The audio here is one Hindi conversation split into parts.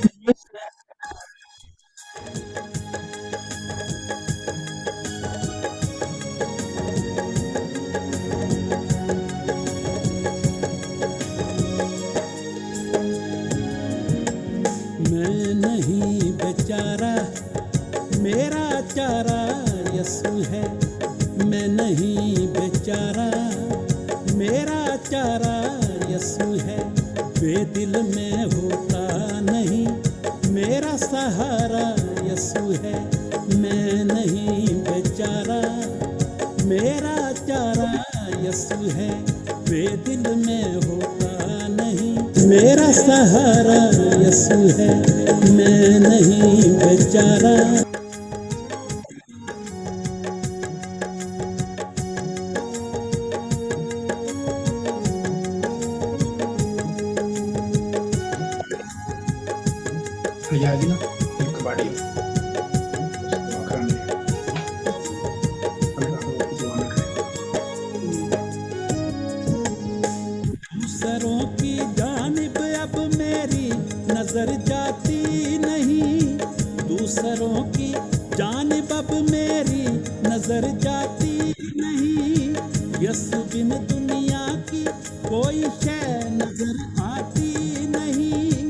मैं नहीं बेचारा, मेरा चारा यीशु है। मैं नहीं बेचारा, मेरा चारा यीशु है। बेदिल में होता नहीं, मेरा सहारा यीशु है। मैं नहीं बेचारा, मेरा चारा यीशु है। बेदिल में होता नहीं, मेरा सहारा यीशु है। मैं नहीं बेचारा। भैया आगे ना एक कबाड़ी है, उसको आखिर में अपने काका को दुआ में करें। दूसरों की जानिब अब मेरी नजर जाती नहीं, दूसरों की जानिब अब मेरी नजर जाती नहीं। यीशु बिन दुनिया की कोई शय नजर आती नहीं,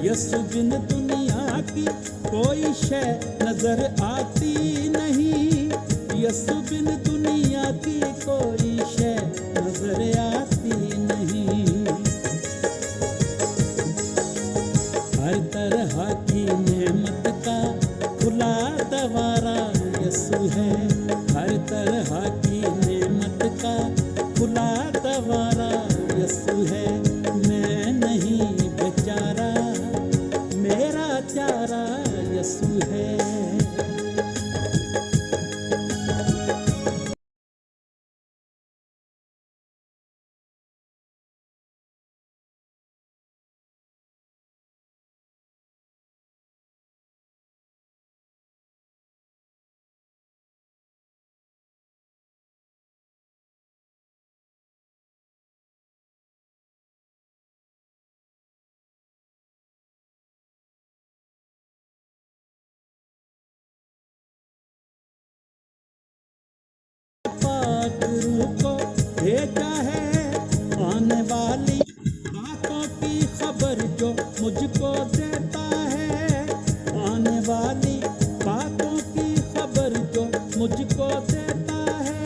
यीशु बिन दुनिया की कोई शय नजर आती नहीं, यीशु बिन दुनिया की कोई शय नजर आती नहीं। हर तरह की नेमत का खुला दवारा यीशु है। हर तरह की नेमत का खुला दवारा यीशु है। मैं नहीं बेचारा, मेरा चारा यीशु है। पाक रूह को भेजा है, आने वाली बातों की खबर जो मुझको देता है। आने वाली बातों की खबर जो मुझको देता है।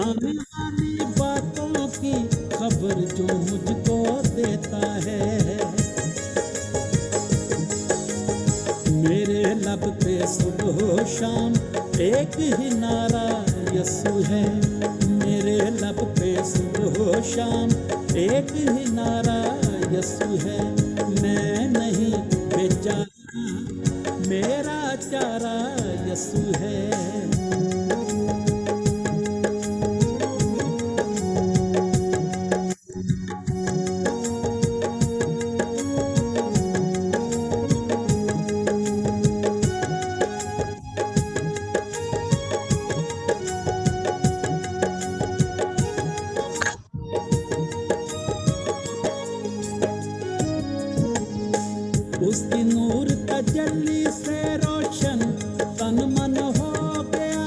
आने वाली बातों की खबर जो मुझको देता है। मेरे लब पे सुबह शाम एक ही नारा यीशु है। मेरे लब पे सुबह शाम एक ही नारा यीशु है। मैं नहीं बेचारा, मेरा चारा यीशु है। उसकी नूर तजल्ली से रोशन तन मन हो गया।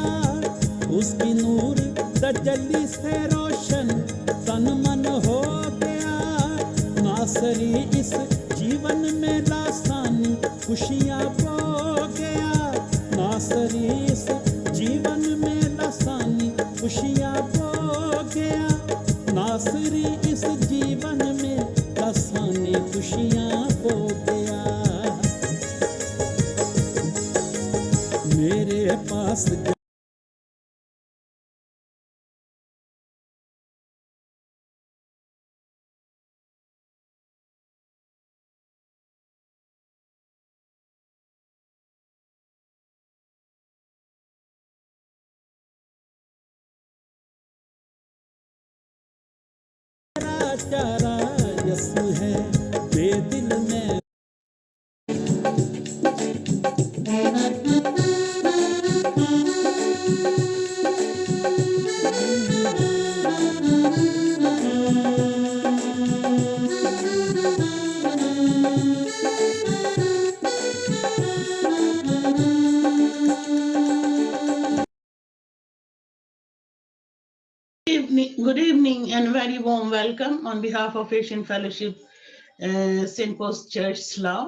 उसकी नूर तजल्ली से रोशन तन मन हो गया। नासरी इस जीवन में लासानी खुशियाँ बो गया। नासरी इस जीवन में लासानी खुशियाँ बो गया। नासरी इस जीवन में लासानी खुशियाँ बो गया। मेरे पास मेरा चारा यीशु है। बेदिल में and very warm welcome on behalf of Asian Fellowship St. Paul's Church Slough.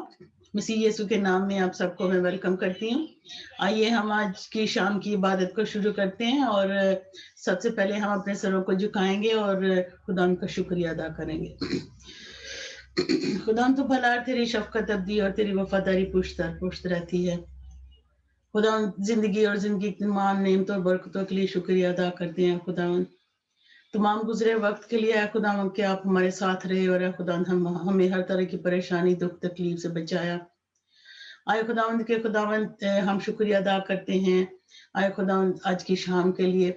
मसीह यीशु के नाम में आप सबको मैं वेलकम करती हूँ। आइए हम आज की शाम की इबादत को शुरू करते हैं और सबसे पहले हम अपने सरों को झुकाएंगे और खुदा का शुक्रिया अदा करेंगे। खुदा तो भला तेरी शफकत अब्दी और तेरी वफादारी पुश्त रहती है। खुदा जिंदगी और जिंदगी की तमाम नेमतों और बरकतों के लिए शुक्रिया अदा करते हैं। खुदा तमाम गुजरे वक्त के लिए खुदा कि आप हमारे साथ रहे और खुदा हमें हर तरह की परेशानी दुख तकलीफ से बचाया। आए खुदावंद के खुदावंद हम शुक्रिया अदा करते हैं। आए खुदावंद आज की शाम के लिए,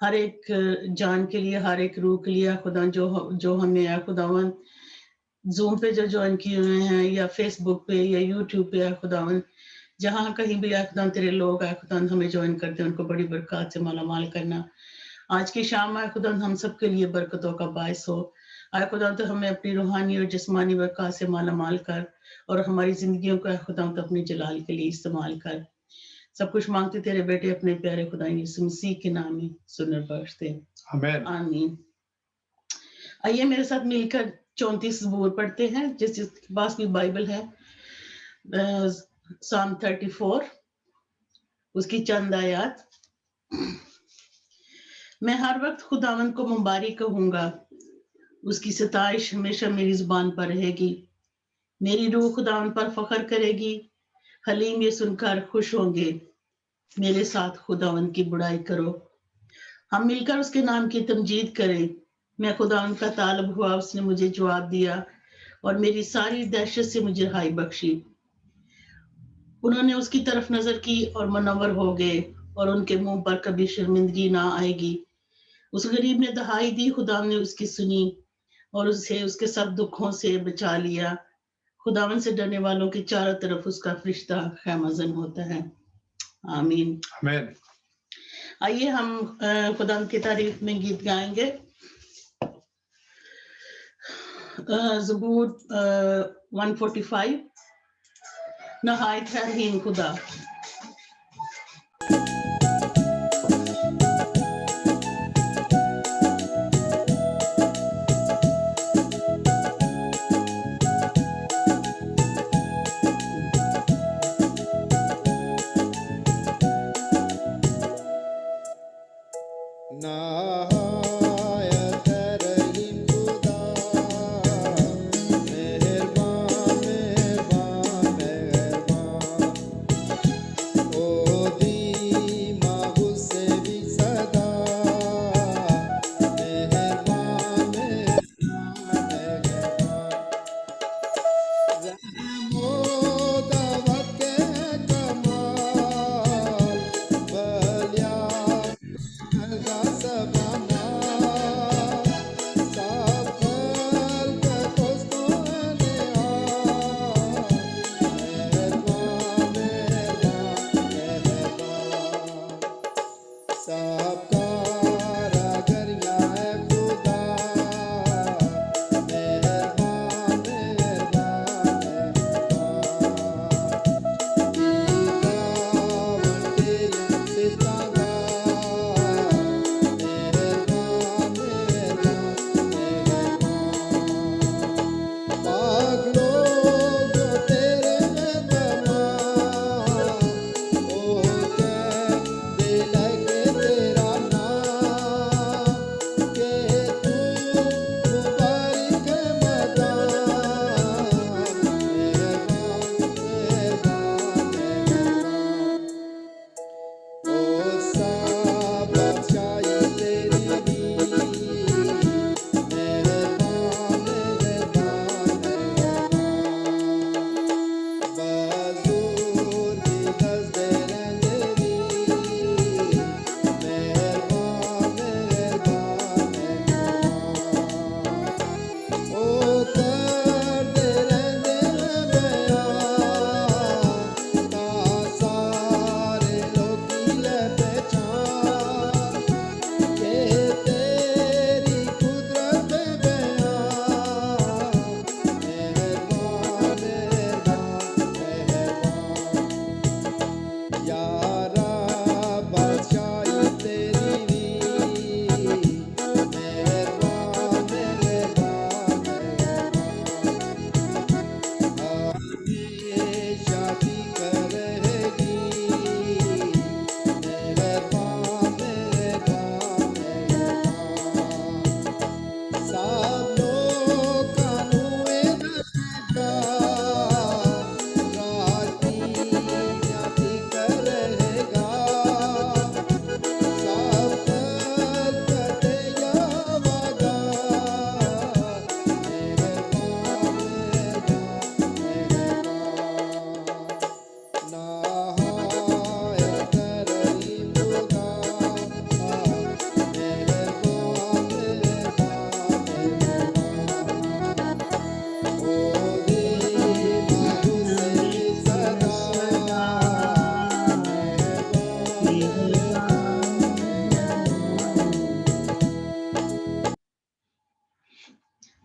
हर एक जान के लिए, हर एक रूह के लिए खुदा जो हमें आए खुदावंद जूम पे जो ज्वाइन किए हुए हैं या फेसबुक पे या यूट्यूब पे खुदावंद जहाँ कहीं भी खुदा तेरे लोग आए खुदा हमें ज्वाइन करते हैं, उनको बड़ी बरकत से मालामाल करना। आज की शाम आए खुदा हम सब के लिए बरकतों का बायस हो। आए खुदा तो हमें अपनी रूहानी और जिस्मानी बरकत से मालामाल कर और हमारी जिंदगियों को खुदा तो अपने जलाल के लिए इस्तेमाल कर। सब कुछ मांगते तेरे बेटे अपने प्यारे खुदा यीशु मसीह के नाम में सुनर बख्शते आमीन। आमीन। आइए मेरे साथ मिलकर 34 ज़बूर पढ़ते हैं। जिसके पास भी बाइबल है, Psalm 34 उसकी चंद आयत। मैं हर वक्त खुदावंद को मुबारक कहूंगा, उसकी सताइश हमेशा मेरी जुबान पर रहेगी। मेरी रूह खुदावंद पर फख्र करेगी, हलीम ये सुनकर खुश होंगे। मेरे साथ खुदावंद की बुराई करो, हम मिलकर उसके नाम की तमजीद करें। मैं खुदावंद का तालब हुआ, उसने मुझे जवाब दिया और मेरी सारी दहशत से मुझे रिहाई बख्शी। उन्होंने उसकी तरफ नजर की और मुनव्वर हो गए और उनके मुंह पर कभी शर्मिंदगी ना आएगी। उस गरीब ने दहाई दी, खुदा ने उसकी सुनी और उसे उसके सब दुखों से बचा लिया। खुदावन से डरने वालों के चारों तरफ उसका फरिश्ता खैमजन होता है। आमीन आमीन। आइए हम खुदा की तारीफ में गीत गाएंगे। ज़बूर 145 नहायत है रहीम खुदा।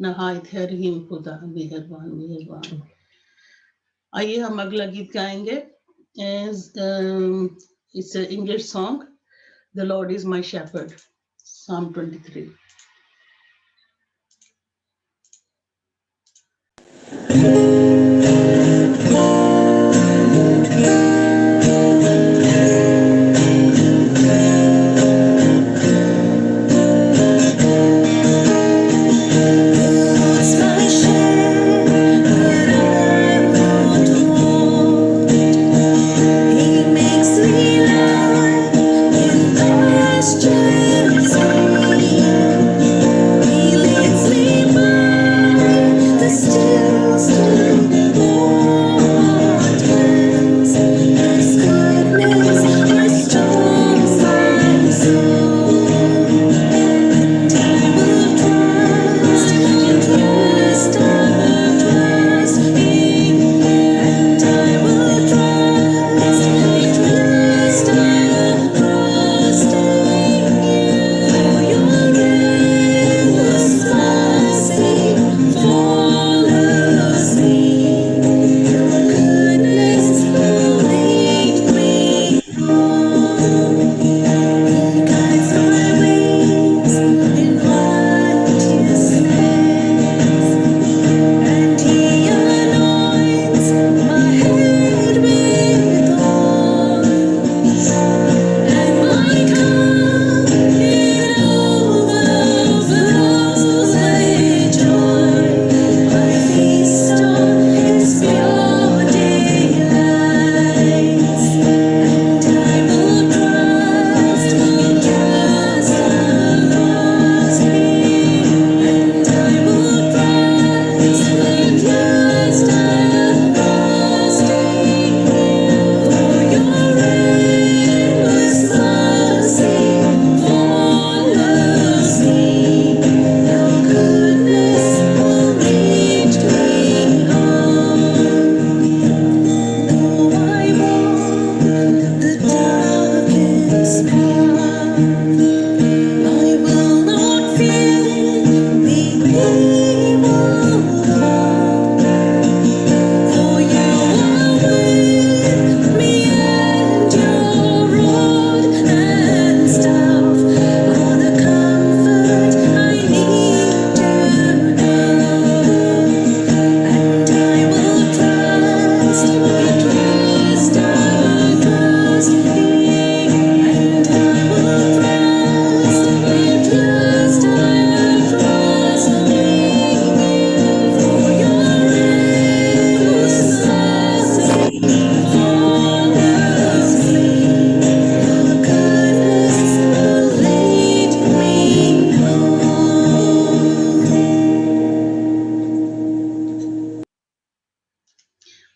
नहायत है रहीम खुदा, मेहरबान मेहरबान। आइए हम अगला गीत गाएंगे। It's an English song, The Lord is my shepherd, Psalm 23.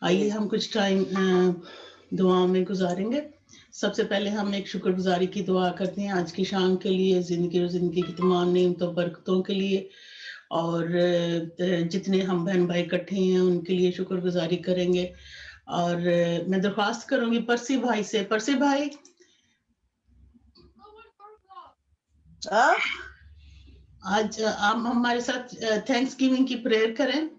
आइए हम कुछ टाइम दुआओं में गुजारेंगे। सबसे पहले हम एक शुक्रगुजारी की दुआ करते हैं आज की शाम के लिए, जिंदगी और जिंदगी की तमाम नेमतों बरकतों के लिए, और जितने हम बहन भाई इकट्ठे हैं उनके लिए शुक्रगुजारी करेंगे। और मैं दरख्वास्त करूंगी परसी भाई से, परसी भाई आज आप हमारे साथ थैंक्स गिविंग की प्रेयर करें,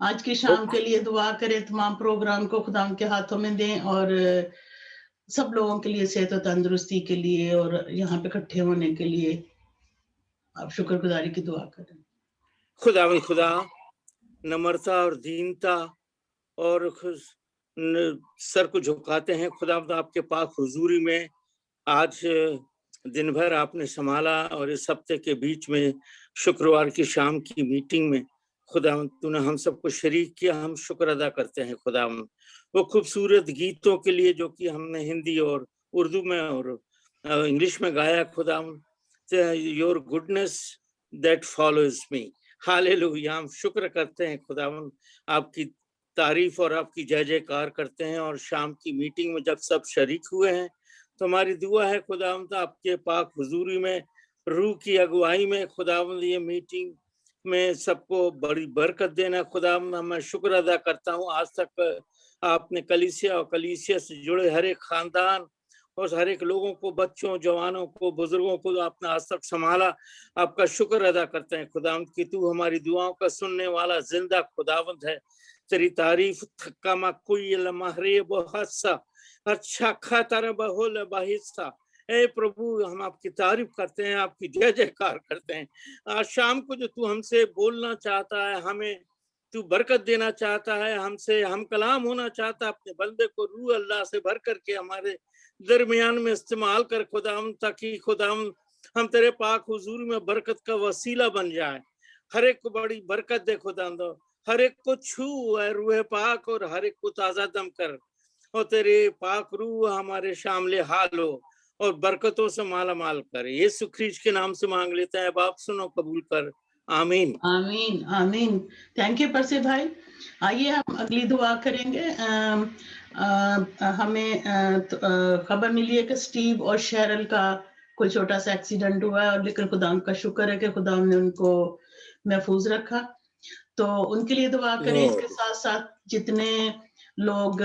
आज की शाम के लिए दुआ करें, तमाम प्रोग्राम को खुदा के हाथों में दें और सब लोगों के लिए सेहत और तंदुरुस्ती के लिए और यहाँ पे इकट्ठे होने के लिए आप शुक्रगुजारी की दुआ करें। खुदा नम्रता और दीनता और सर को झुकाते हैं खुदा आपके पाक हुजूरी में। आज दिन भर आपने संभाला और इस हफ्ते के बीच में शुक्रवार की शाम की मीटिंग में खुदा तूने हम सबको शरीक किया, हम शुक्र अदा करते हैं खुदा वो खूबसूरत गीतों के लिए जो कि हमने हिंदी और उर्दू में और इंग्लिश में गाया। खुदा your goodness that follows me, hallelujah. हम शुक्र करते हैं खुदा, आपकी तारीफ और आपकी जय जयकार करते हैं। और शाम की मीटिंग में जब सब शरीक हुए हैं तो हमारी दुआ है खुदावंद आपके पाक हुजूरी में रूह की अगुवाई में खुदावंद ये मीटिंग में सबको बड़ी बरकत देना। खुदावंद मैं शुक्र अदा करता हूँ आज तक आपने कलीसिया और कलीसिया से जुड़े हर एक खानदान और हर एक लोगों को, बच्चों, जवानों को, बुजुर्गों को आपने आज तक संभाला। आपका शुक्र अदा करते हैं खुदावंद कि तू हमारी दुआओं का सुनने वाला जिंदा खुदावंद है। तेरी तारीफ थक्का मा कोई लमहरे बहुत सा अच्छा खातर बहुल बाहिस्सा। ए प्रभु, हम आपकी तारीफ करते हैं, आपकी जय जयकार करते हैं। आज शाम को जो तू हमसे बोलना चाहता है, हमें तू बरकत देना चाहता है, हमसे हम कलाम होना चाहता है, अपने बंदे को रूह अल्लाह से भर करके हमारे दरमियान में इस्तेमाल कर खुदाम, ताकि खुदाम हम तेरे पाक हुजूर में बरकत का वसीला बन जाए। हर एक को बड़ी बरकत दे खुदाम, दो हर एक को छू है रूह पाक, और हर एक को ताजा दम कर, और तेरे पाक रूह हमारे शामिल हाल हो और बरकतों से माला माल कर। यीशु ख्रीस्त के नाम से मांग लेते हैं बाप, सुनो कबूल कर, आमीन आमीन आमीन। थैंक यू परसे भाई। आइए हम अगली दुआ करेंगे। हमें खबर मिली है कि स्टीव और शेरल का कोई छोटा सा एक्सीडेंट हुआ है, और लेकिन खुदा का शुक्र है कि खुदा ने उनको महफूज रखा, तो उनके लिए दुआ करें। इसके साथ साथ जितने लोग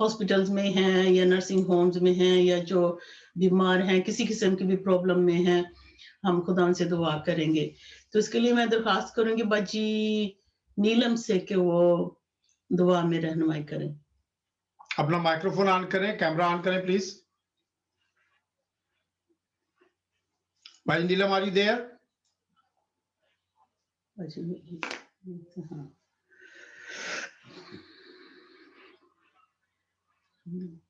हॉस्पिटल्स में हैं या नर्सिंग होम्स में हैं या जो बीमार हैं, किसी किस्म की भी प्रॉब्लम में हैं, हम खुदा से दुआ करेंगे। तो इसके लिए मैं दरख्वास्त करूंगी बाजी नीलम से कि वो दुआ में रहनुमाई करें। अपना माइक्रोफोन ऑन करें, कैमरा ऑन करें प्लीज। भाई नीलम, आर यू देयर? हाँ,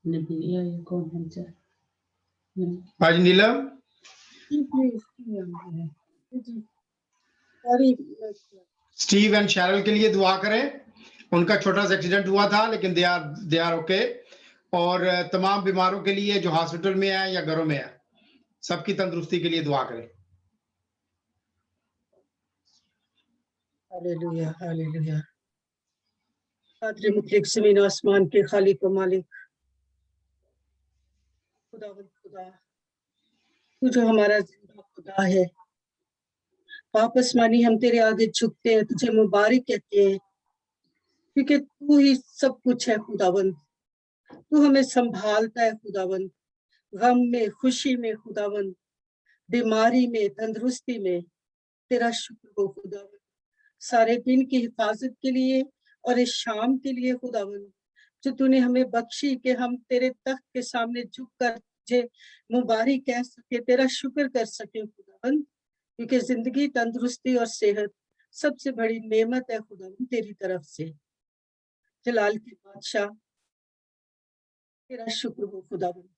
नबिया ये कौन है? भाई नीलम, स्टीव एंड शैरल के लिए दुआ करें। उनका छोटा सा एक्सीडेंट हुआ था, लेकिन दे आर ओके। और तमाम बीमारों के लिए जो हॉस्पिटल में है या घरों में है, सबकी तंदुरुस्ती के लिए दुआ करें। Hallelujah hallelujah. कादर मुतलक ज़मीन आसमान के खालिक व मालिक खुदावंद खुदा, तू जो हमारा जिंदा खुदा है, वापस मानी हम तेरे आगे झुकते हैं, तुझे मुबारक कहते हैं, क्योंकि तू ही सब कुछ है खुदावंद। तू हमें संभालता है खुदावंद, गम में, खुशी में खुदावंद, बीमारी में, तंदुरुस्ती में। तेरा शुक्र हो खुदावंद, सारे दिन की हिफाजत के लिए और इस शाम के लिए खुदावंद, जो तूने हमें बख्शी कि हम तेरे तख्त के सामने झुक कर तुझे मुबारक कह सके, तेरा शुक्र कर सके खुदावंद, क्योंकि जिंदगी, तंदुरुस्ती और सेहत सबसे बड़ी नेमत है खुदावंद तेरी तरफ से। जलाल के बादशाह, तेरा शुक्र हो खुदावंद।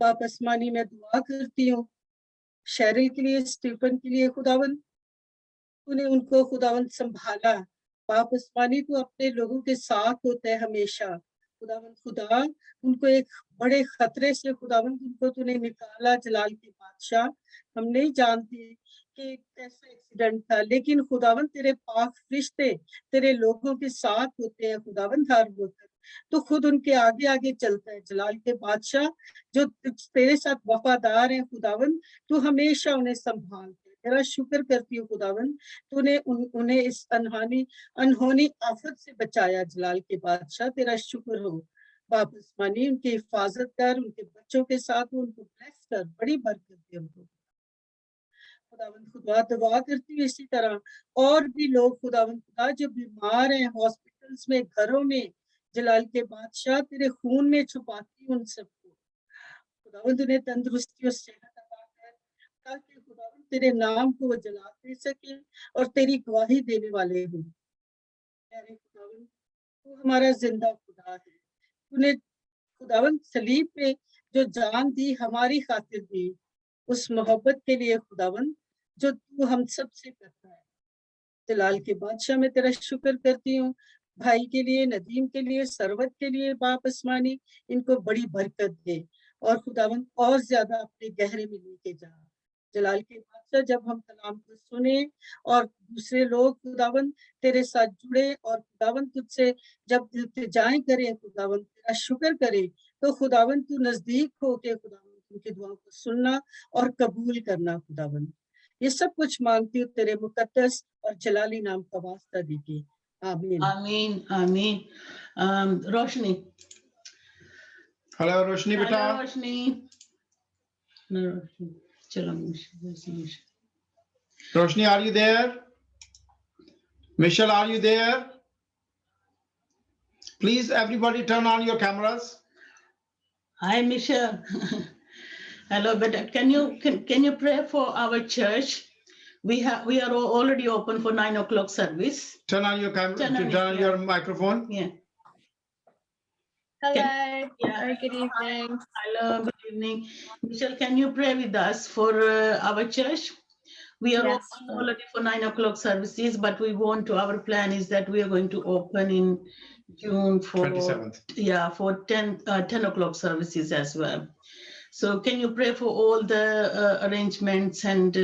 वापस मानी मैं दुआ करती हूँ शैरिल के लिए, स्टीफन के लिए खुदावंद, तूने उनको खुदावंद संभाला। वापस मानी तू अपने लोगों के साथ होता है हमेशा खुदावंद खुदा, उनको एक बड़े खतरे से खुदावंद उनको तूने निकाला। जलाल के बादशाह, हम नहीं जानते कि कैसा एक्सीडेंट था, लेकिन खुदावंद तेरे पाक फरिश्ते तेरे लोगों के साथ होते हैं खुदावंद हर वक्त, तो खुद उनके आगे आगे चलता है। जलाल के बादशाह, जो तेरे साथ वफादार है खुदावंद, तू हमेशा उन्हें संभालते। तेरा शुक्र करती हूँ खुदावंद, तूने उन्हें इस अनहोनी आफत से बचाया। जलाल के बादशाह, तेरा शुक्र हो। वापस मानी उनकी हिफाजत कर, उनके बच्चों के साथ उनको ब्लेस कर, बड़ी बरकत दे उनको खुदावंद खुदा। दुआ करती हूँ इसी तरह और भी लोग खुदावंद खुदा जो बीमार हैं हॉस्पिटल्स में, घरों में, जलाल के बादशाह तेरे खून में छुपाती उन सबको खुदावंद, उन्हें तंदुरुस्ती और सेहत अता कर, ताकि खुदावंद तेरे नाम को वो जला दे सके और तेरी गवाही देने वाले हों। खुदावंद, तू हमारा जिंदा खुदा है, तूने खुदावंद सलीब पे जो जान दी हमारी खातिर दी, उस मोहब्बत के लिए खुदावंद जो तू हम सब से करता है। जलाल के बादशाह, मैं तेरा शुक्र करती हूँ भाई के लिए, नदीम के लिए, सरवत के लिए। बाप आसमानी इनको बड़ी बरकत दे और खुदावंद और ज्यादा अपने गहरे में लेके जा। जलाल के बादशाह, जब हम कलाम को सुने और दूसरे लोग खुदावंद तेरे साथ जुड़े और खुदावंद तुझसे जब इल्तिजाएं करें खुदावंद, तेरा शुक्र करें, तो खुदावंद तू नजदीक हो के खुदावंद उनकी दुआओं को सुनना और कबूल करना खुदावंद। ये सब कुछ मांगती हूँ तेरे मुकद्दस और जलाली नाम का वास्ता दीजिए, आमीन आमीन आमीन। रोशनी, हेलो रोशनी बेटा. Hello, Roshni. No, Roshni. Chalo, Michelle. Roshni, are you there? Michelle, are you there? Please, everybody, turn on your cameras. Hi, Michelle. Hello, but can you pray for our church? We are already open for 9 o'clock service. Turn on your camera. Turn on it, Turn on yeah. your microphone. Yeah. Hello. Yeah. Very good evening. Hello, good evening. Michelle, can you pray with us for our church? We are Yes, open sure. already for 9 o'clock services, but our plan is that we are going to open in June for 27th. Yeah, for 10 o'clock services as well. So can you pray for all the arrangements and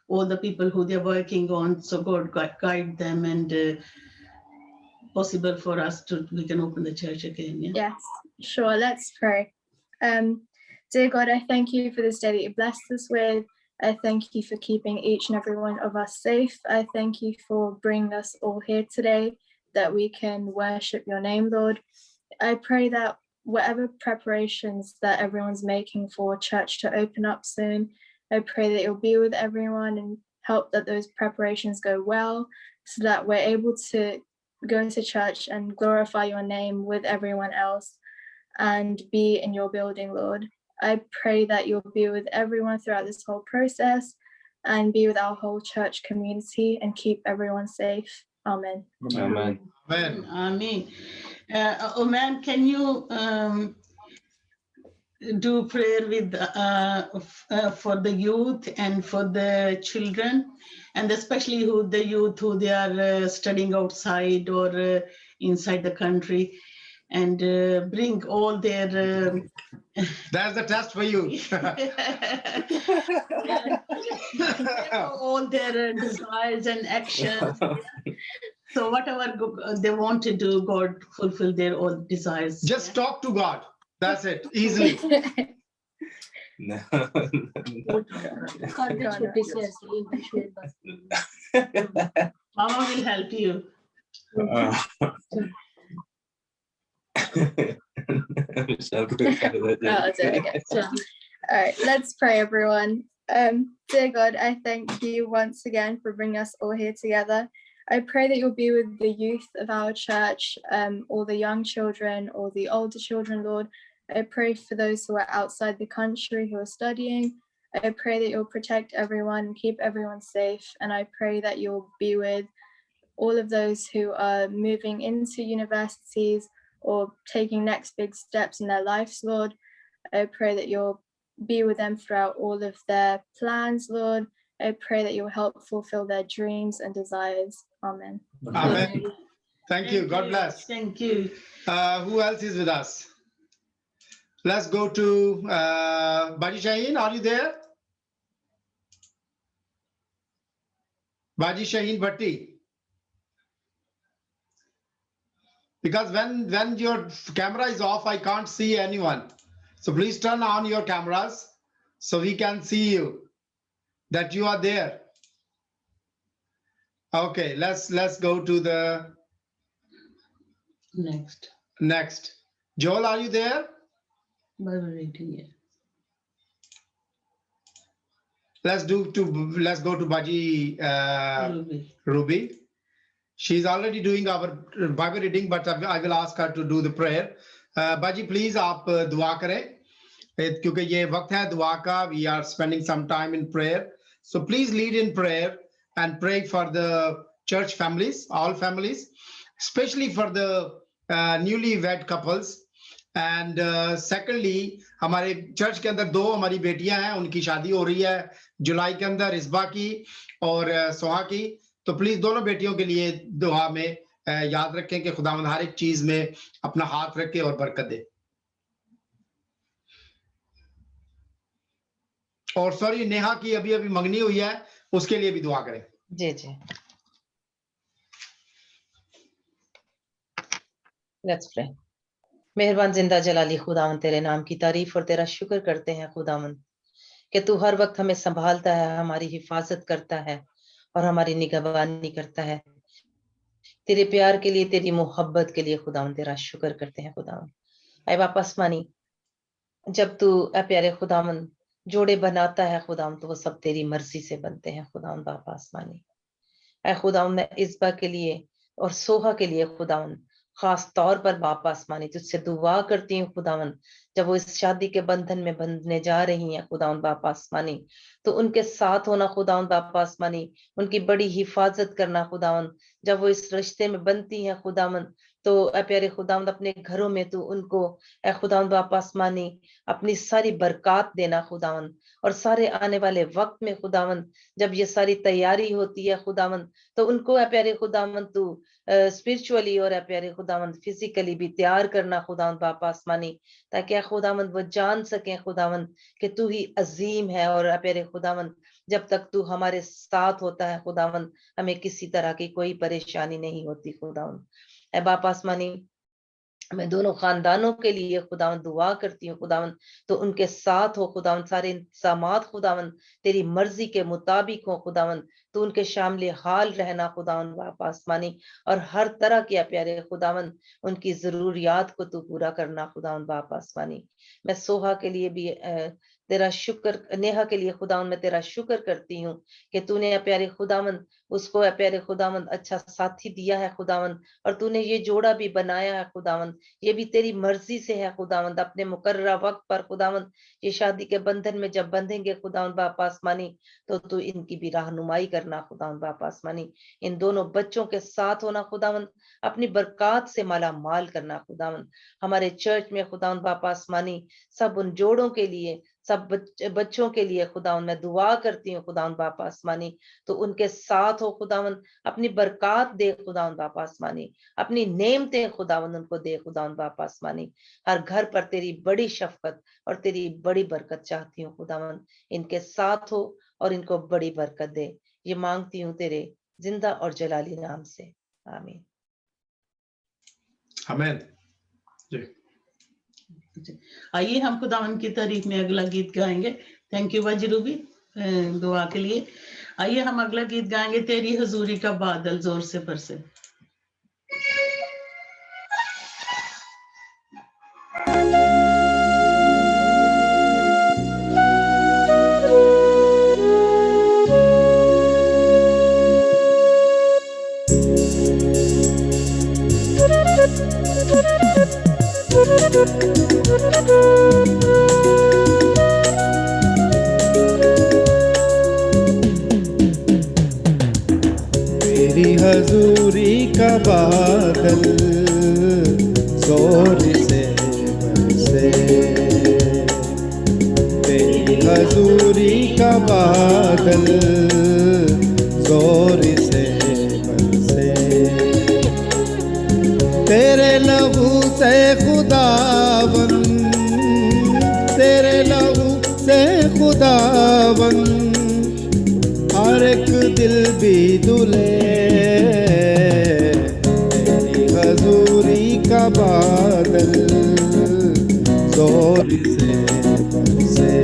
all the people who they're working on, so God guide them and possible for us we can open the church again, yeah? Yes, sure. Let's pray. Dear God, I thank you for this day that you blessed us with. I thank you for keeping each and every one of us safe. I thank you for bringing us all here today, that we can worship your name, Lord. I pray that whatever preparations that everyone's making for church to open up soon, I pray that you'll be with everyone and help that those preparations go well, so that we're able to go to church and glorify your name with everyone else and be in your building, Lord. I pray that you'll be with everyone throughout this whole process and be with our whole church community and keep everyone safe. Amen. Amen. Amen. Amen. Oman, can you do prayer with for the youth and for the children, and especially the youth who they are studying outside or inside the country, and bring all their That's the test for you. all their desires and actions. So whatever they want to do, God fulfill their all desires. Just talk to God. That's it. Easily. No. Mama will help you. Oh, okay. All right, let's pray, everyone. Dear God, I thank you once again for bringing us all here together. I pray that you'll be with the youth of our church, all the young children, all the older children, Lord. I pray for those who are outside the country who are studying. I pray that you'll protect everyone and keep everyone safe. And I pray that you'll be with all of those who are moving into universities or taking next big steps in their lives, Lord. I pray that you'll be with them throughout all of their plans, Lord. I pray that you'll help fulfill their dreams and desires. Amen. Amen. Thank you. God bless. Thank you. Who else is with us? Let's go to Baji Shaheen. Are you there? Baji Shaheen Bhatti. Because when your camera is off, I can't see anyone. So please turn on your cameras so we can see you, that you are there. Okay, let's go to the next. Joel, are you there? Bible reading, yeah. Let's go to Baji Ruby. She's already doing our Bible reading, but I will ask her to do the prayer. Baji, please आप दुआ करें, क्योंकि ये वक्त है दुआ का. We are spending some time in prayer. So please lead in prayer and pray for the church families, all families, especially for the newly-wed couples. And secondly, हमारे चर्च के अंदर दो हमारी बेटियां हैं, उनकी शादी हो रही है जुलाई के अंदर, इस्बा की और सोहा की. तो प्लीज दोनों बेटियों के लिए दुआ में याद रखें कि खुदावंद हर एक चीज में अपना हाथ रखे और बरकत दे. और सॉरी, नेहा की अभी मंगनी हुई है, उसके लिए भी दुआ करें. जी जी. Let's pray. मेहरबान जिंदा जलाली खुदावन, तेरे नाम की तारीफ और तेरा शुक्र करते हैं खुदावन कि तू हर वक्त हमें संभालता है, हमारी हिफाजत करता है और हमारी निगहबानी करता है. तेरे प्यार के लिए, तेरी मोहब्बत के लिए खुदावन तेरा शुक्र करते हैं खुदावन. ऐ बाप आसमानी, जब तू प्यारे खुदावन जोड़े बनाता है खुदावन, तो वो सब तेरी मर्जी से बनते हैं खुदावन बाप आसमानी। ऐ खुदावन मैं इस्बा के लिए और सोहा के लिए खुदावन खास तौर पर बाप आसमानी तुझसे दुआ करती हूँ खुदावन, जब वो इस शादी के बंधन में बंधने जा रही हैं खुदावन बाप आसमानी, तो उनके साथ होना खुदावन बाप आसमानी, उनकी बड़ी हिफाजत करना खुदावन। जब वो इस रिश्ते में बनती हैं खुदावन, तो ऐ प्यारे खुदावन अपने घरों में तू उनको ऐ खुदावन बाप आसमानी अपनी सारी बरकत देना खुदावन। और सारे आने वाले वक्त में खुदावन जब ये सारी तैयारी होती है खुदावन, तो उनको ऐ प्यारे खुदावन तू स्पिरिचुअली और ऐ प्यारे खुदावन फिजिकली भी तैयार करना खुदावन बाप आसमानी, ताकि ऐ खुदावन वो जान सकें खुदावन कि तू ही अजीम है। और ऐ प्यारे खुदावन जब तक तू हमारे साथ होता है खुदावन, हमें किसी तरह की कोई परेशानी नहीं होती खुदावन। ऐ बाप आसमानी मैं दोनों खानदानों के लिए खुदावन दुआ करती हूँ खुदावन, तो उनके साथ हो खुदावन, सारे इंतजामात खुदावन तेरी मर्जी के मुताबिक हो खुदावन, तो उनके शामिल हाल रहना खुदावन बाप आसमानी, और हर तरह के प्यारे खुदावन उनकी जरूरियात को तू पूरा करना खुदावन बाप आसमानी। मैं सोहा के लिए भी तेरा शुक्र, नेहा के लिए खुदावन मैं तेरा शुक्र करती हूँ कि तूने प्यारे खुदावन उसको प्यारे खुदावन अच्छा साथी दिया है खुदावन, और तूने ये जोड़ा भी बनाया है खुदावन, ये भी तेरी मर्जी से है खुदावन। अपने मुकर्ररा वक्त पर खुदावन ये शादी के बंधन में जब बंधेंगे खुदावन बाप आसमानी, तो तू इनकी भी रहनुमाई करना खुदावन बाप आसमानी। इन दोनों बच्चों के साथ होना खुदावन, अपनी बरकत से माला माल करना खुदावन। हमारे चर्च में खुदावन बाप आसमानी सब उन जोड़ों के लिए, सब बच्चों के लिए खुदावन मैं दुआ करती हूँ खुदावन बाप आसमानी, तो उनके साथ हो खुदावन, अपनी बरकत दे खुदावन बाप आसमानी, अपनी नेमतें खुदावन उनको दे खुदावन बाप आसमानी। हर घर पर तेरी बड़ी शफकत और तेरी बड़ी बरकत चाहती हूँ खुदावन, इनके साथ हो और इनको बड़ी बरकत दे। ये मांगती हूँ तेरे जिंदा और जलाली नाम से, आमीन। आमीन। जी आइए हम खुदावन की तारीफ में अगला गीत गाएंगे। थैंक यू वजरूबी दुआ के लिए। आइए हम अगला गीत गाएंगे, तेरी हजूरी का बादल जोर से बरसे। तेरी हजूरी का बादल जोर से बरसे, तेरी हजूरी का बादल जोर से बरसे, तेरे लहू से खुदावन, तेरे लहू से खुदावन हर एक दिल भी दुले, तेरी हजूरी का बादल जोर से बरसे।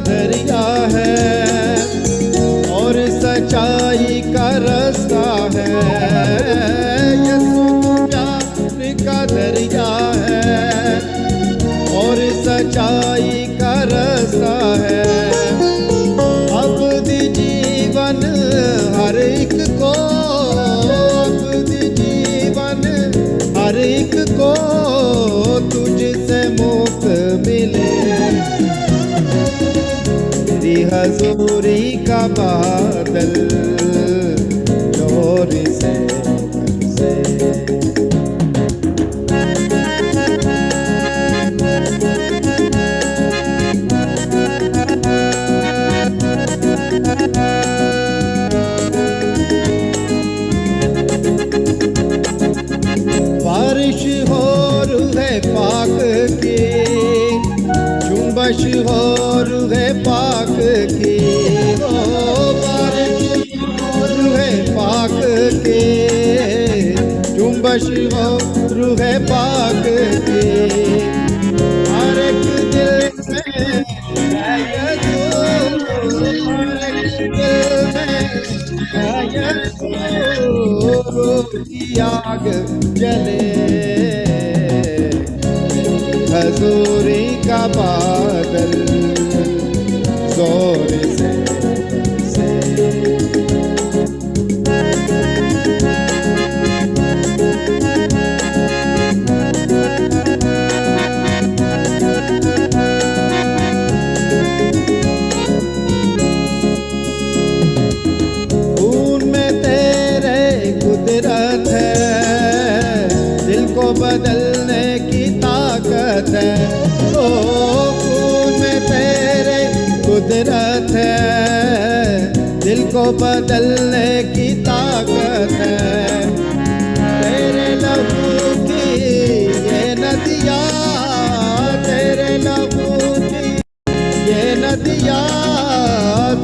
दरिया है और सच्चाई का रास्ता है, यीशु प्यार का दरिया है और सच्चाई का रास्ता है। अब्दी जीवन हर एक को, अब्दी जीवन हर एक को तुझसे मुक्त मिले, तेरी हजूरी का बादल जोर से बरसे। बारिश हो रूहे पाक की, जुम्बश हो रूहे पाक की, ओ बारिश खामोश हो रूह पाक की, हर एक दिल में है यीशु, हर एक दिल में है यीशु, की आग जले हजूरी का बादल जोर से बरसे। खून में तेरे कुदरत है, दिल को बदलने की ताकत है। ओ खून में तेरे कुदरत है, दिल को बदलने की ताकत है। तेरे लहू की ये नदियाँ, तेरे लहू की ये नदियाँ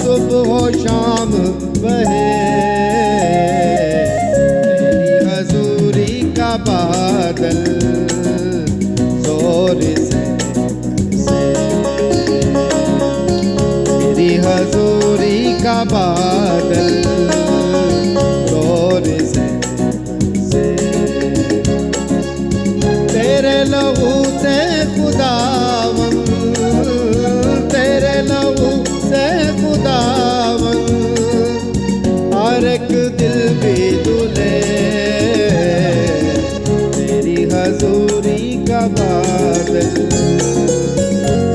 सुबह हो शाम बहे, तेरी हजूरी का बादल जोर से बरसे, तेरी हजूरी का बादल जोर से बरसे। तेरे लहू से खुदावन, तेरे लहू से खुदावन, हर एक दिल भी दुले, तेरी हजूरी का बादल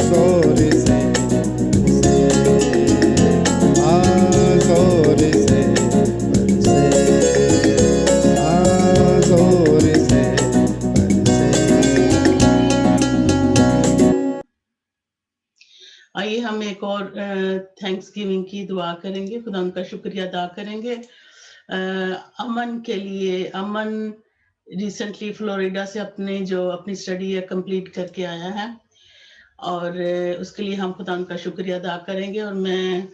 जोर से बरसे, जोर से बरसे, जोर से बरसे। आइए हम एक और थैंक्स गिविंग की दुआ करेंगे, खुदा उनका शुक्रिया अदा करेंगे। अमन के लिए, अमन रिसेंटली फ्लोरिडा से अपनी स्टडी है कंप्लीट करके आया है और उसके लिए हम खुदा उनका शुक्रिया अदा करेंगे। और मैं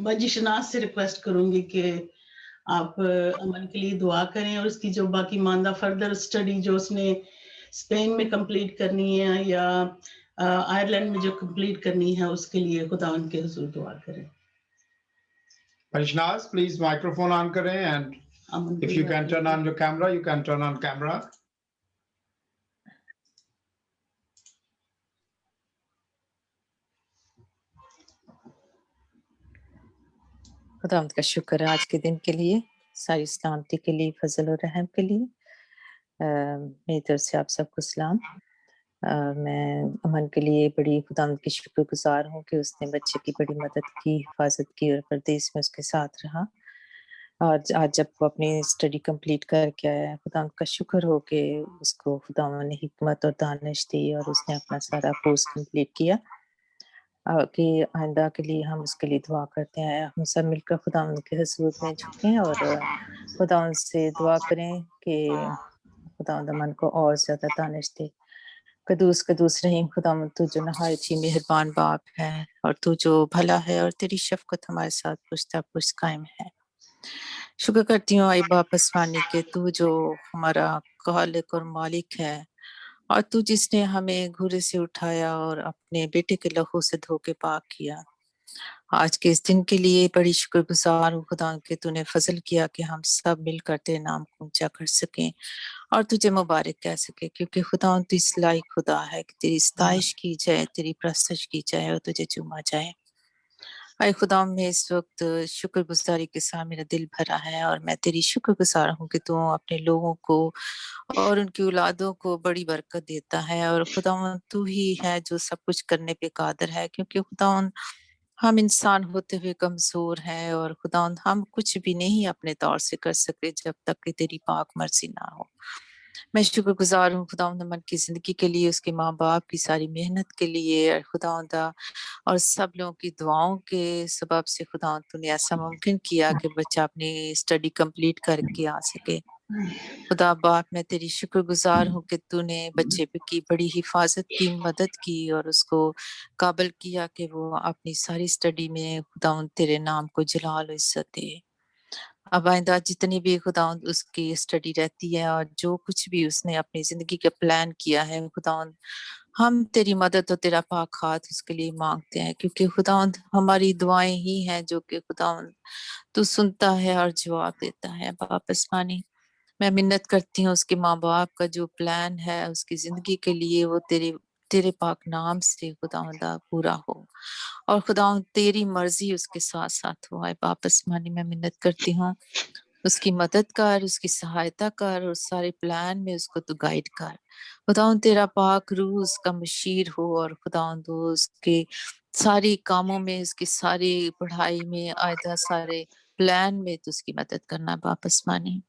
बाजी शनाज से रिक्वेस्ट करूंगी कि आप अमन के लिए दुआ करें और उसकी जो बाकी मानदा फर्दर स्टडी जो उसने स्पेन में कंप्लीट करनी है या आयरलैंड में जो कंप्लीट करनी है उसके लिए खुदा उनके हुजूर दुआ करें। Parishnaz, please microphone on करें and अमन if को you दुआ can turn करें। on your camera, you can turn on camera. खुदावंद का शुक्र है आज के दिन के लिए, सारी सलामती के लिए, फजल और रहम के लिए। मेरी तरफ से आप सबको सलाम। मैं अमन के लिए बड़ी खुदावंद की शुक्रगुजार हूँ कि उसने बच्चे की बड़ी मदद की, हिफाजत की और परदेश में उसके साथ रहा। और आज जब वो अपनी स्टडी कंप्लीट करके आया है, खुदावंद का शुक्र हो कि उसको खुदावंद ने हिकमत और दानिश दी और उसने अपना सारा कोर्स कंप्लीट किया। कि आइंदा के लिए हम उसके लिए दुआ करते हैं। हम सब मिलकर खुदावंद के हुज़ूर में झुकें और खुदावंद से दुआ करें कि खुदावंद अमन को और ज़्यादा दानिश दे। कदूस कदूस रहीम खुदावंद, तू जो नहायत ही मेहरबान बाप है और तू जो भला है और तेरी शफ़क़त हमारे साथ पुश्ता पुश्त कायम है। शुक्र करती हूँ आई बाप आसमानी के, तू जो हमारा खालिक और मालिक है और तू जिसने हमें घुरे से उठाया और अपने बेटे के लहू से धो के पाक किया। आज के इस दिन के लिए बड़ी शुक्रगुजार हूँ खुदा कि तूने फजल किया कि हम सब मिलकर तेरे नाम को ऊंचा कर सकें और तुझे मुबारक कह सके, क्योंकि खुदा तू इस लायक खुदा है कि तेरी सताइश की जाए, तेरी प्रस्तश की जाए और तुझे चूमा जाए। आए खुदा, मैं इस वक्त शुक्रगुजारी के साथ मेरा दिल भरा है और मैं तेरी शुक्रगुजार हूँ कि तू अपने लोगों को और उनकी औलादों को बड़ी बरकत देता है। और खुदावंद तू ही है जो सब कुछ करने पे कादिर है, क्योंकि खुदावंद हम इंसान होते हुए कमजोर हैं और खुदावंद हम कुछ भी नहीं अपने तौर से कर सकते जब तक कि तेरी पाक मर्जी ना हो। मैं शुक्रगुजार हूँ खुदावंद अमन की जिंदगी के लिए, उसके माँ बाप की सारी मेहनत के लिए खुदावंद, और सब लोगों की दुआओं के सबब से खुदावंद तूने ऐसा मुमकिन किया कि बच्चा अपनी स्टडी कंप्लीट करके आ सके। खुदा बाप, मैं तेरी शुक्रगुजार हूँ कि तूने बच्चे पे की बड़ी हिफाजत की, मदद की और उसको काबिल किया कि वो अपनी सारी स्टडी में खुदा तेरे नाम को जलाल और इज्जत दे। अब आइंदा जितनी भी खुदावंद उसकी स्टडी रहती है और जो कुछ भी उसने अपनी जिंदगी का प्लान किया है खुदावंद, हम तेरी मदद और तेरा पाक हाथ उसके लिए मांगते हैं, क्योंकि खुदावंद हमारी दुआएं ही हैं जो कि खुदावंद तू सुनता है और जवाब देता है। बाप आसमानी, मैं मिन्नत करती हूँ उसके माँ बाप का जो प्लान है उसकी जिंदगी के लिए, वो तेरे तेरे पाक नाम से खुदावंदा पूरा हो और खुदावंद तेरी मर्जी उसके साथ साथ हो। आए बाप आसमानी, मैं मिन्नत करती हूँ उसकी मदद कर, उसकी सहायता कर, उस सारे प्लान में उसको तू गाइड कर। खुदावंद तेरा पाक रूह उसका मशीर हो और खुदावंद वो उसके सारी कामों में, उसकी सारी पढ़ाई में, आयदा सारे प्लान में तो उसकी मदद करना बाप आसमानी।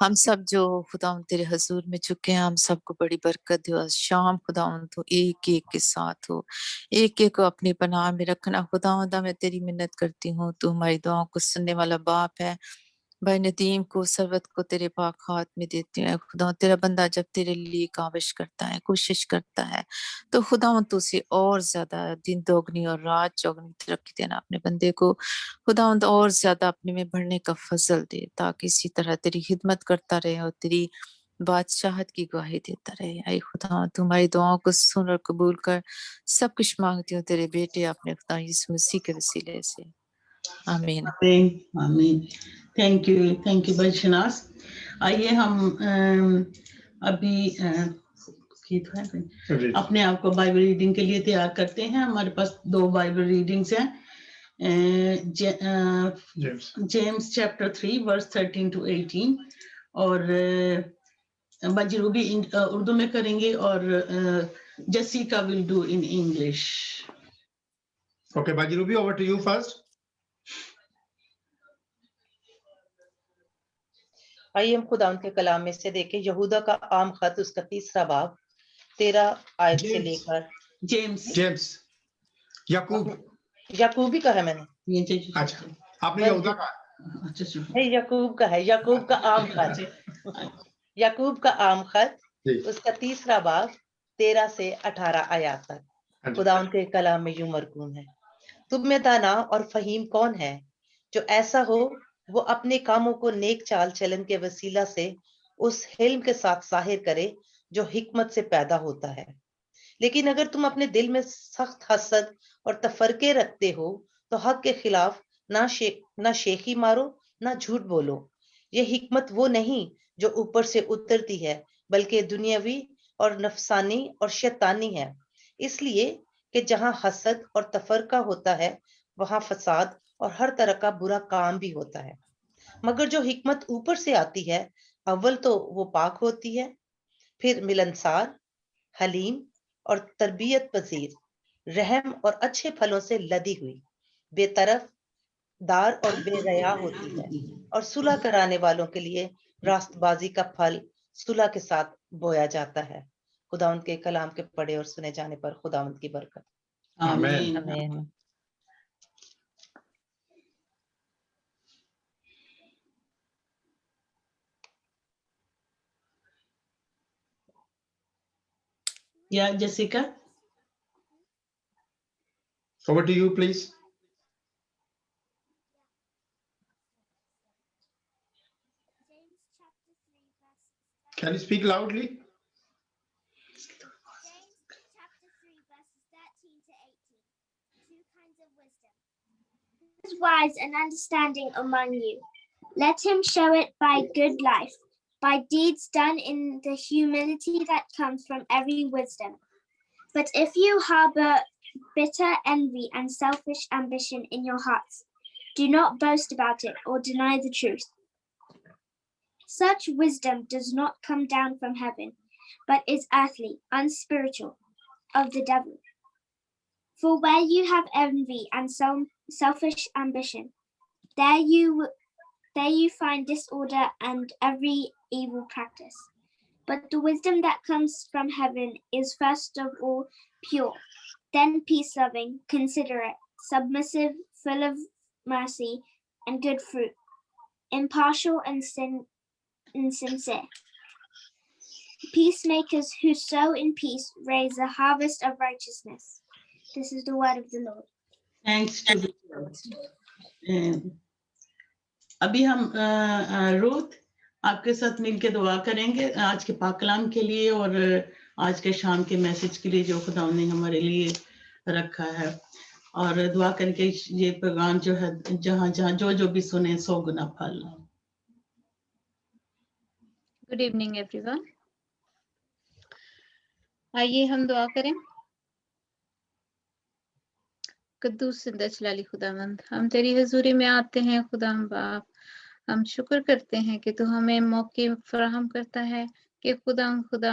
हम सब जो खुदावंद तेरे हजूर में चुके हैं, हम सबको बड़ी बरकत दो। आज शाम खुदावंद तो एक एक के साथ हो, एक एक को अपनी पनाह में रखना। खुदावंद मैं तेरी मिन्नत करती हूँ, तू हमारी दुआओं को सुनने वाला बाप है। भाई नदीम को, सरवत को तेरे पाक हाथ में देती हूँ। खुदा तेरा बंदा जब तेरे लिए काविश करता है, कोशिश करता है, तो खुदावंद तू उसे और ज्यादा दिन दोगुनी और रात चौगुनी तरक्की देना अपने बंदे को। खुदावंद और ज्यादा अपने में बढ़ने का फजल दे, ताकि इसी तरह तेरी खिदमत करता रहे और तेरी बादशाहत की गवाही देता रहे। आई खुदा तुम्हारी दुआओं को सुन और कबूल कर। सब कुछ मांगती हूँ तेरे बेटे अपने खुदा यीशु मसीह के वसीले से, आमीन। आमीन। थैंक यू भाई शनाज। आइए हम अभी अपने आप को बाइबल रीडिंग के लिए तैयार करते हैं। हमारे पास 2 बाइबल रीडिंग्स हैं, जेम्स चैप्टर 3 वर्स 13 to 18 और बाजी रूबी उर्दू में करेंगे और Jessica will do in English. Okay, Baji Ruby, over to you first. आइए हम खुदा के कलाम में से देखें यहूदा का आम खत, उसका 3रा बाब 13 आयत से लेकर जेम्स याकूबी का है। मैंने अच्छा, आपने यहूदा का है, याकूब का है, याकूब का आम खत, याकूब का आम खत उसका 3रा बाब 13 से 18 आयत तक। खुदा उनके कलाम में यूं मरकूम है, तुम में दाना और फहीम कौन है जो ऐसा हो वो अपने कामों को नेक चाल चलन के वसीला से उस हिल्म के साथ जाहिर करे जो हिकमत से पैदा होता है। लेकिन अगर तुम अपने दिल में सख्त हसद और तफरके रखते हो तो हक के खिलाफ ना शेखी मारो ना झूठ बोलो। ये हिकमत वो नहीं जो ऊपर से उतरती है, बल्कि दुनियावी और नफसानी और शैतानी है। इसलिए कि जहां हसद और तफरका होता है वहां फसाद और हर तरह का बुरा काम भी होता है। मगर जो हिकमत ऊपर से आती है, अव्वल तो वो पाक होती है, फिर मिलनसार, हलीम और तरबियत पजीर, रहम और अच्छे फलों से लदी हुई, बेतरफ दार और बेरया होती है और सुलह कराने वालों के लिए रास्तबाजी का फल सुलह के साथ बोया जाता है। खुदावंद के कलाम के पढ़े और सुने जाने पर खुदावंद की बरकत। आमीन। आमीन। या Jessica, over to you please. Can you speak loudly? Is wise and understanding among you. Let him show it by good life, by deeds done in the humility that comes from every wisdom. But if you harbor bitter envy and selfish ambition in your hearts, do not boast about it or deny the truth. Such wisdom does not come down from heaven, but is earthly, unspiritual, of the devil. For where you have envy and selfish ambition, there you find disorder and every evil practice. But the wisdom that comes from heaven is first of all pure, then peace-loving, considerate, submissive, full of mercy and good fruit, impartial and sincere. Peacemakers who sow in peace raise a harvest of righteousness. This is the word of the Lord. Thanks to the Lord. अभी हम रूथ आपके साथ मिलके दुआ करेंगे आज के पाक कलाम के लिए और आज के शाम के मैसेज के लिए जो खुदा ने हमारे लिए रखा है, और दुआ करके ये पैगाम जो है जहाँ जहाँ जो जो भी सुने 100 गुना फल। Good evening everyone. आइए हम दुआ करें। कद्दूस जिंदा जलाली खुदावंद, हम तेरी हजूरी में आते हैं खुदा बाप। हम शुक्र करते हैं कि तू हमें मौके फराहम करता है कि खुदा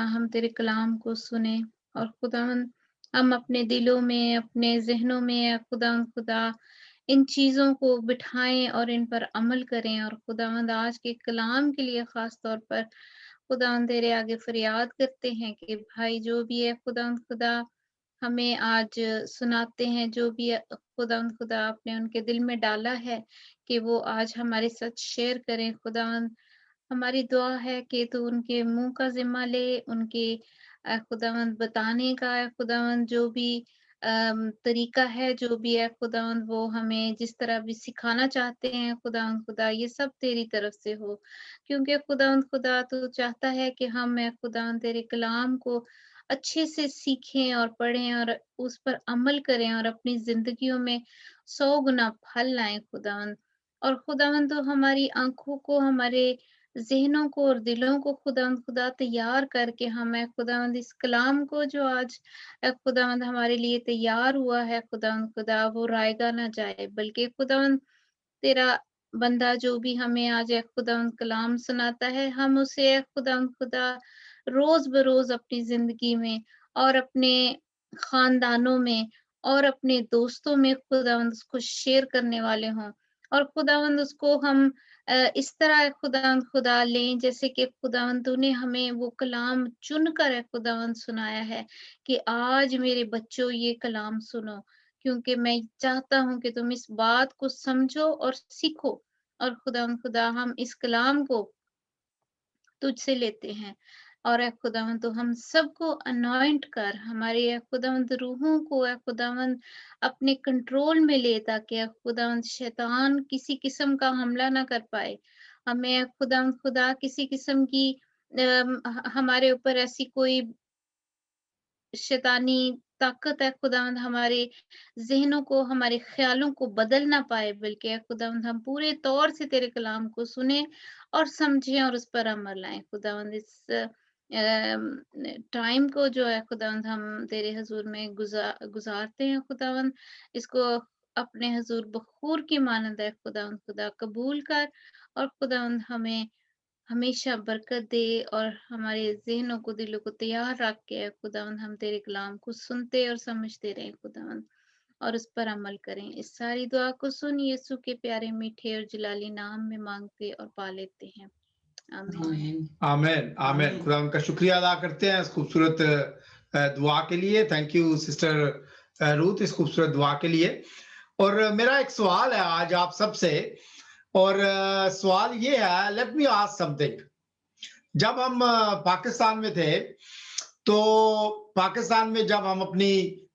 हम तेरे कलाम को सुने, और खुदावंद हम अपने दिलों में, अपने जहनों में खुदा इन चीजों को बिठाएं और इन पर अमल करें। और खुदावंद आज के कलाम के लिए खास तौर पर खुदावंद तेरे आगे फरियाद करते हैं कि भाई जो भी है खुदा हमें आज सुनाते हैं, जो भी खुदा आपने उनके दिल में डाला है कि वो आज हमारे साथ शेयर करें। खुदावंद हमारी दुआ है कि तू उनके मुंह का जिम्मा ले, उनके खुदावंद बताने का खुदावंद जो भी तरीका है, जो भी है खुदावंद वो हमें जिस तरह भी सिखाना चाहते हैं खुदा ये सब तेरी तरफ से हो, क्योंकि खुदा तू चाहता है कि हम खुदावंद तेरे कलाम को अच्छे से सीखें और पढ़ें और उस पर अमल करें और अपनी जिंदगियों में 100 गुना फल लाएं खुदावंद। और खुदावंद तो हमारी आंखों को, हमारे जहनों को और दिलों को खुदा तैयार करके हमें खुदावंद इस कलाम को जो आज खुदावंद हमारे लिए तैयार हुआ है खुदा वो रायगा ना जाए, बल्कि खुदावंद तेरा बंदा जो भी हमें आज खुदावंद कलाम सुनाता है, हम उसे खुदा रोज बरोज अपनी जिंदगी में और अपने खानदानों में और अपने दोस्तों में खुदावंद उसको शेयर करने वाले हों, और खुदावंद उसको हम इस तरह खुदा लें जैसे कि खुदावंद तूने हमें वो कलाम चुनकर खुदावंद सुनाया है कि आज मेरे बच्चों ये कलाम सुनो, क्योंकि मैं चाहता हूं कि तुम इस बात को समझो और सीखो। और खुदा हम इस कलाम को तुझसे लेते हैं, और खुदावंद तो हम सबको अनॉइंट कर, हमारे खुदावंद रूहों को खुदावंद अपने कंट्रोल में ले, ताकि खुदावंद शैतान किसी किस्म का हमला ना कर पाए। हमें खुदा किसी किस्म की हमारे ऊपर ऐसी कोई शैतानी ताकत खुदावंद हमारे जहनों को, हमारे ख्यालों को बदल ना पाए, बल्कि खुदावंद हम पूरे तौर से तेरे कलाम को सुने और समझें और उस पर अमल लाएं। खुदावंद इस टाइम को जो है खुदावंद हम तेरे हुजूर में गुजारते हैं खुदावंद, इसको अपने हुजूर बखूर की मानंद है खुदा कबूल कर, और खुदावंद हमें हमेशा बरकत दे और हमारे जहनों को, दिलों को तैयार रख के खुदावंद हम तेरे कलाम को सुनते और समझते रहें खुदावंद, और उस पर अमल करें। इस सारी दुआ को सुन यीशु के प्यारे मीठे और जलाली नाम में मांगते और पा लेते हैं, आमीन। आमीन आमीन। खुदा उनका शुक्रिया अदा करते हैं इस खूबसूरत दुआ के लिए। थैंक यू सिस्टर रूथ इस खूबसूरत दुआ के लिए। और मेरा एक सवाल है आज आप सबसे, और सवाल ये है, लेट मी आस्क समथिंग। जब हम पाकिस्तान में थे, तो पाकिस्तान में जब हम अपनी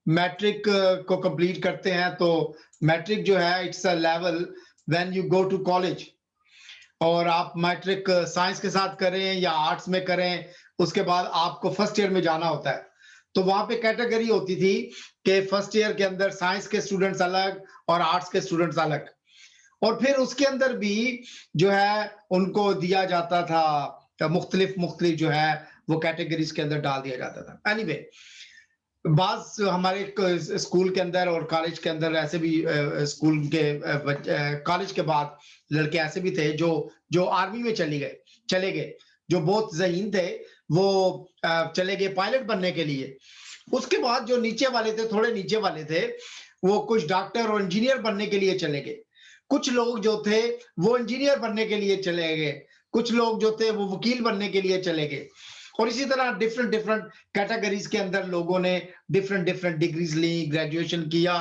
मैट्रिक को कंप्लीट करते हैं, तो मैट्रिक जो है it's a level when you go to college, और आप मैट्रिक साइंस के साथ करें या आर्ट्स में करें, उसके बाद आपको फर्स्ट ईयर में जाना होता है। तो वहां पे कैटेगरी होती थी कि फर्स्ट ईयर के अंदर साइंस के स्टूडेंट्स अलग और आर्ट्स के स्टूडेंट्स अलग, और फिर उसके अंदर भी जो है उनको दिया जाता था मुख्तलिफ जो है वो कैटेगरीज के अंदर डाल दिया जाता था। एनीवे, बाज हमारे स्कूल के अंदर और कॉलेज के अंदर ऐसे भी स्कूल के कॉलेज के बाद लड़के ऐसे भी थे जो आर्मी में चले गए, जो बहुत ज़हीन थे, वो चले गए पायलट बनने के लिए। उसके बाद जो नीचे वाले थे, थोड़े नीचे वाले थे, वो कुछ डॉक्टर और इंजीनियर बनने के लिए चले गए। कुछ लोग जो थे वो इंजीनियर बनने के लिए चले गए, कुछ लोग जो थे वो वकील बनने के लिए चले गए, और इसी तरह डिफरेंट कैटेगरीज के अंदर लोगों ने डिफरेंट डिग्रीज ली, ग्रेजुएशन किया,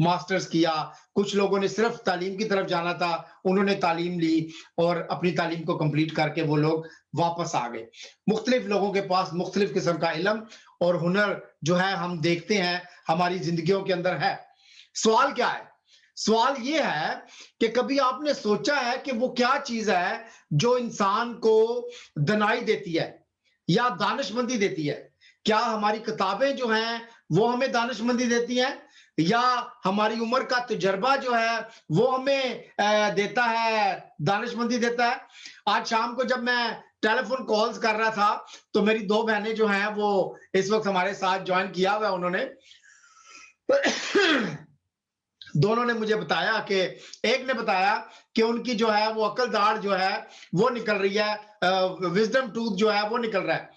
मास्टर्स किया। कुछ लोगों ने सिर्फ तालीम की तरफ जाना था, उन्होंने तालीम ली और अपनी तालीम को कंप्लीट करके वो लोग वापस आ गए। मुख्तलिफ लोगों के पास मुख्तलिफ किस्म का इल्म और हुनर जो है हम देखते हैं हमारी जिंदगियों के अंदर है। सवाल क्या है? सवाल ये है कि कभी आपने सोचा है कि वो क्या चीज है जो इंसान को दनाई देती है या दानिशमंदी देती है? क्या हमारी किताबें जो हैं वो हमें दानिशमंदी देती हैं, या हमारी उम्र का तजर्बा जो है वो हमें देता है, दानिशमंदी देता है? आज शाम को जब मैं टेलीफोन कॉल्स कर रहा था तो मेरी दो बहनें जो हैं वो इस वक्त हमारे साथ ज्वाइन किया हुआ है उन्होंने। दोनों ने मुझे बताया कि एक ने बताया कि उनकी जो है वो अकल दाढ़ जो है वो निकल रही है, विजडम टूथ जो है वो निकल रहा है।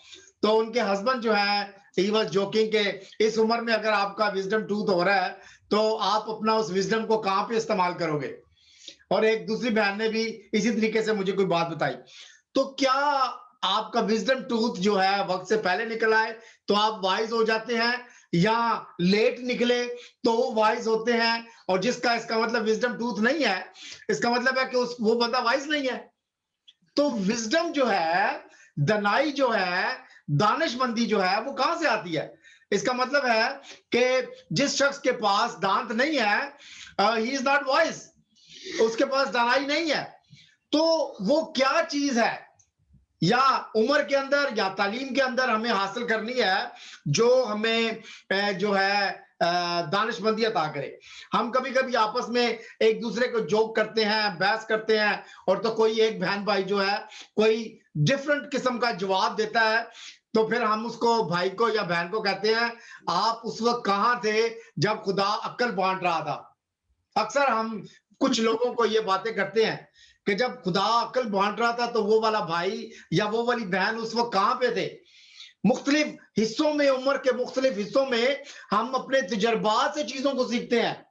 तो उनके हस्बैंड जो है ही वाज जोकिंग के इस उम्र में अगर आपका विजडम टूथ हो रहा है तो आप अपना उस विजडम को कहां पे इस्तेमाल करोगे? और एक दूसरी बहन ने भी इसी तरीके से मुझे कोई बात बताई। तो क्या आपका विजडम टूथ जो है वक्त से पहले निकल आए तो आप वाइज हो जाते हैं, या लेट निकले तो वो वाइज होते हैं? और जिसका इसका मतलब विजडम टूथ नहीं है, इसका मतलब है कि वो बंदा वाइज नहीं है। तो विजडम जो है, दनाई जो है, दानिशमंदी जो है वो कहां से आती है? इसका मतलब है कि जिस शख्स के पास दांत नहीं है, ही इज नॉट वाइज, उसके पास दानाई नहीं है। तो वो क्या चीज है या उम्र के अंदर या तालीम के अंदर हमें हासिल करनी है जो हमें जो है दानिशमंदी अता करे? हम कभी कभी आपस में एक दूसरे को जोक करते हैं, बहस करते हैं, और तो कोई एक बहन भाई जो है कोई डिफरेंट किस्म का जवाब देता है तो फिर हम उसको भाई को या बहन को कहते हैं, आप उस वक्त कहां थे जब खुदा अक्ल बांट रहा था? अक्सर हम कुछ लोगों को ये बातें करते हैं कि जब खुदा अक्ल बांट रहा था तो वो वाला भाई या वो वाली बहन उस वक्त कहां पे थे? मुख्तलिफ हिस्सों में, उम्र के मुख्तलिफ हिस्सों में हम अपने तजर्बात से चीजों को सीखते हैं।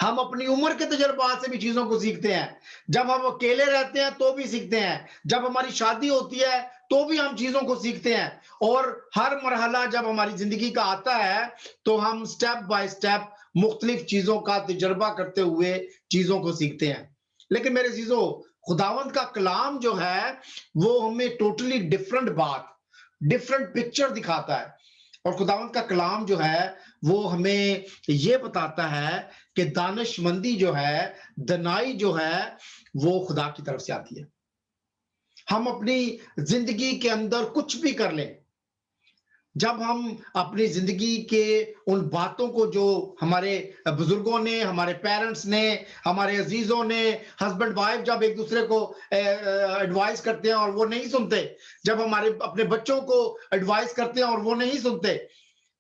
हम अपनी उम्र के तजर्बात से भी चीजों को सीखते हैं। जब हम अकेले रहते हैं तो भी सीखते हैं, जब हमारी शादी होती है तो भी हम चीजों को सीखते हैं, और हर मरहला जब हमारी जिंदगी का आता है तो हम स्टेप बाय स्टेप मुख्तलिफ चीजों का तजर्बा करते हुए चीजों को सीखते हैं। लेकिन मेरे अजीजों, खुदावंद का कलाम जो है वो हमें टोटली डिफरेंट बात, डिफरेंट पिक्चर दिखाता है। और खुदावंद का कलाम जो है वो हमें ये बताता है कि दानिशमंदी जो है, दनाई जो है, वो खुदा की तरफ से आती है। हम अपनी जिंदगी के अंदर कुछ भी कर लें, जब हम अपनी जिंदगी के उन बातों को जो हमारे बुजुर्गों ने, हमारे पेरेंट्स ने, हमारे अजीजों ने, हस्बैंड वाइफ जब एक दूसरे को एडवाइस करते हैं और वो नहीं सुनते, जब हमारे अपने बच्चों को एडवाइस करते हैं और वो नहीं सुनते,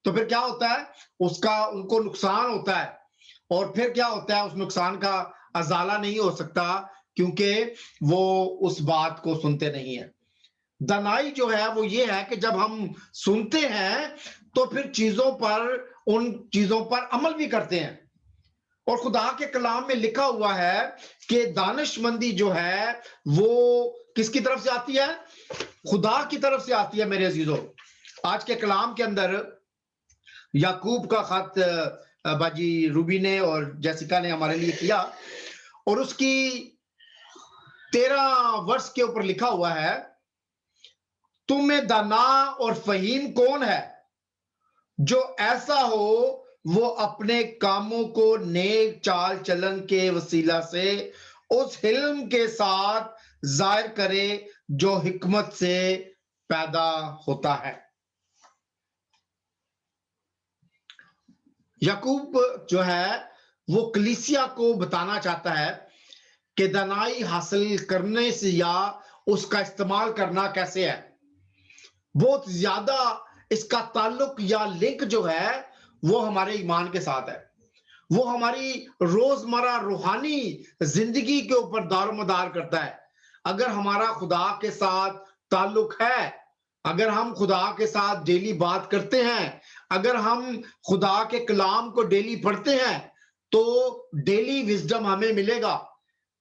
तो फिर क्या होता है? उसका उनको नुकसान होता है। और फिर क्या होता है? उस नुकसान का अजाला नहीं हो सकता क्योंकि वो उस बात को सुनते नहीं है। दनाई जो है वो ये है कि जब हम सुनते हैं तो फिर चीजों पर, उन चीजों पर अमल भी करते हैं। और खुदा के कलाम में लिखा हुआ है कि दानिशमंदी जो है वो किसकी तरफ से आती है? खुदा की तरफ से आती है। मेरे अजीजों, आज के कलाम के अंदर याकूब का खत बाजी रूबी ने और जैसिका ने हमारे लिए किया, और उसकी 13 वर्ष के ऊपर लिखा हुआ है, तुम्हें दाना और फहीम कौन है जो ऐसा हो वो अपने कामों को नेक चाल चलन के वसीला से उस हिल्म के साथ जाहिर करे जो हिकमत से पैदा होता है। याकूब जो है वो कलीसिया को बताना चाहता है कि दनाई हासिल करने से या उसका इस्तेमाल करना कैसे है। बहुत ज्यादा इसका ताल्लुक या लिंक जो है वो हमारे ईमान के साथ है, वो हमारी रोजमर्रा रूहानी जिंदगी के ऊपर दारोमदार करता है। अगर हमारा खुदा के साथ ताल्लुक है, अगर हम खुदा के साथ डेली बात करते हैं, अगर हम खुदा के कलाम को डेली पढ़ते हैं तो डेली विजडम हमें मिलेगा।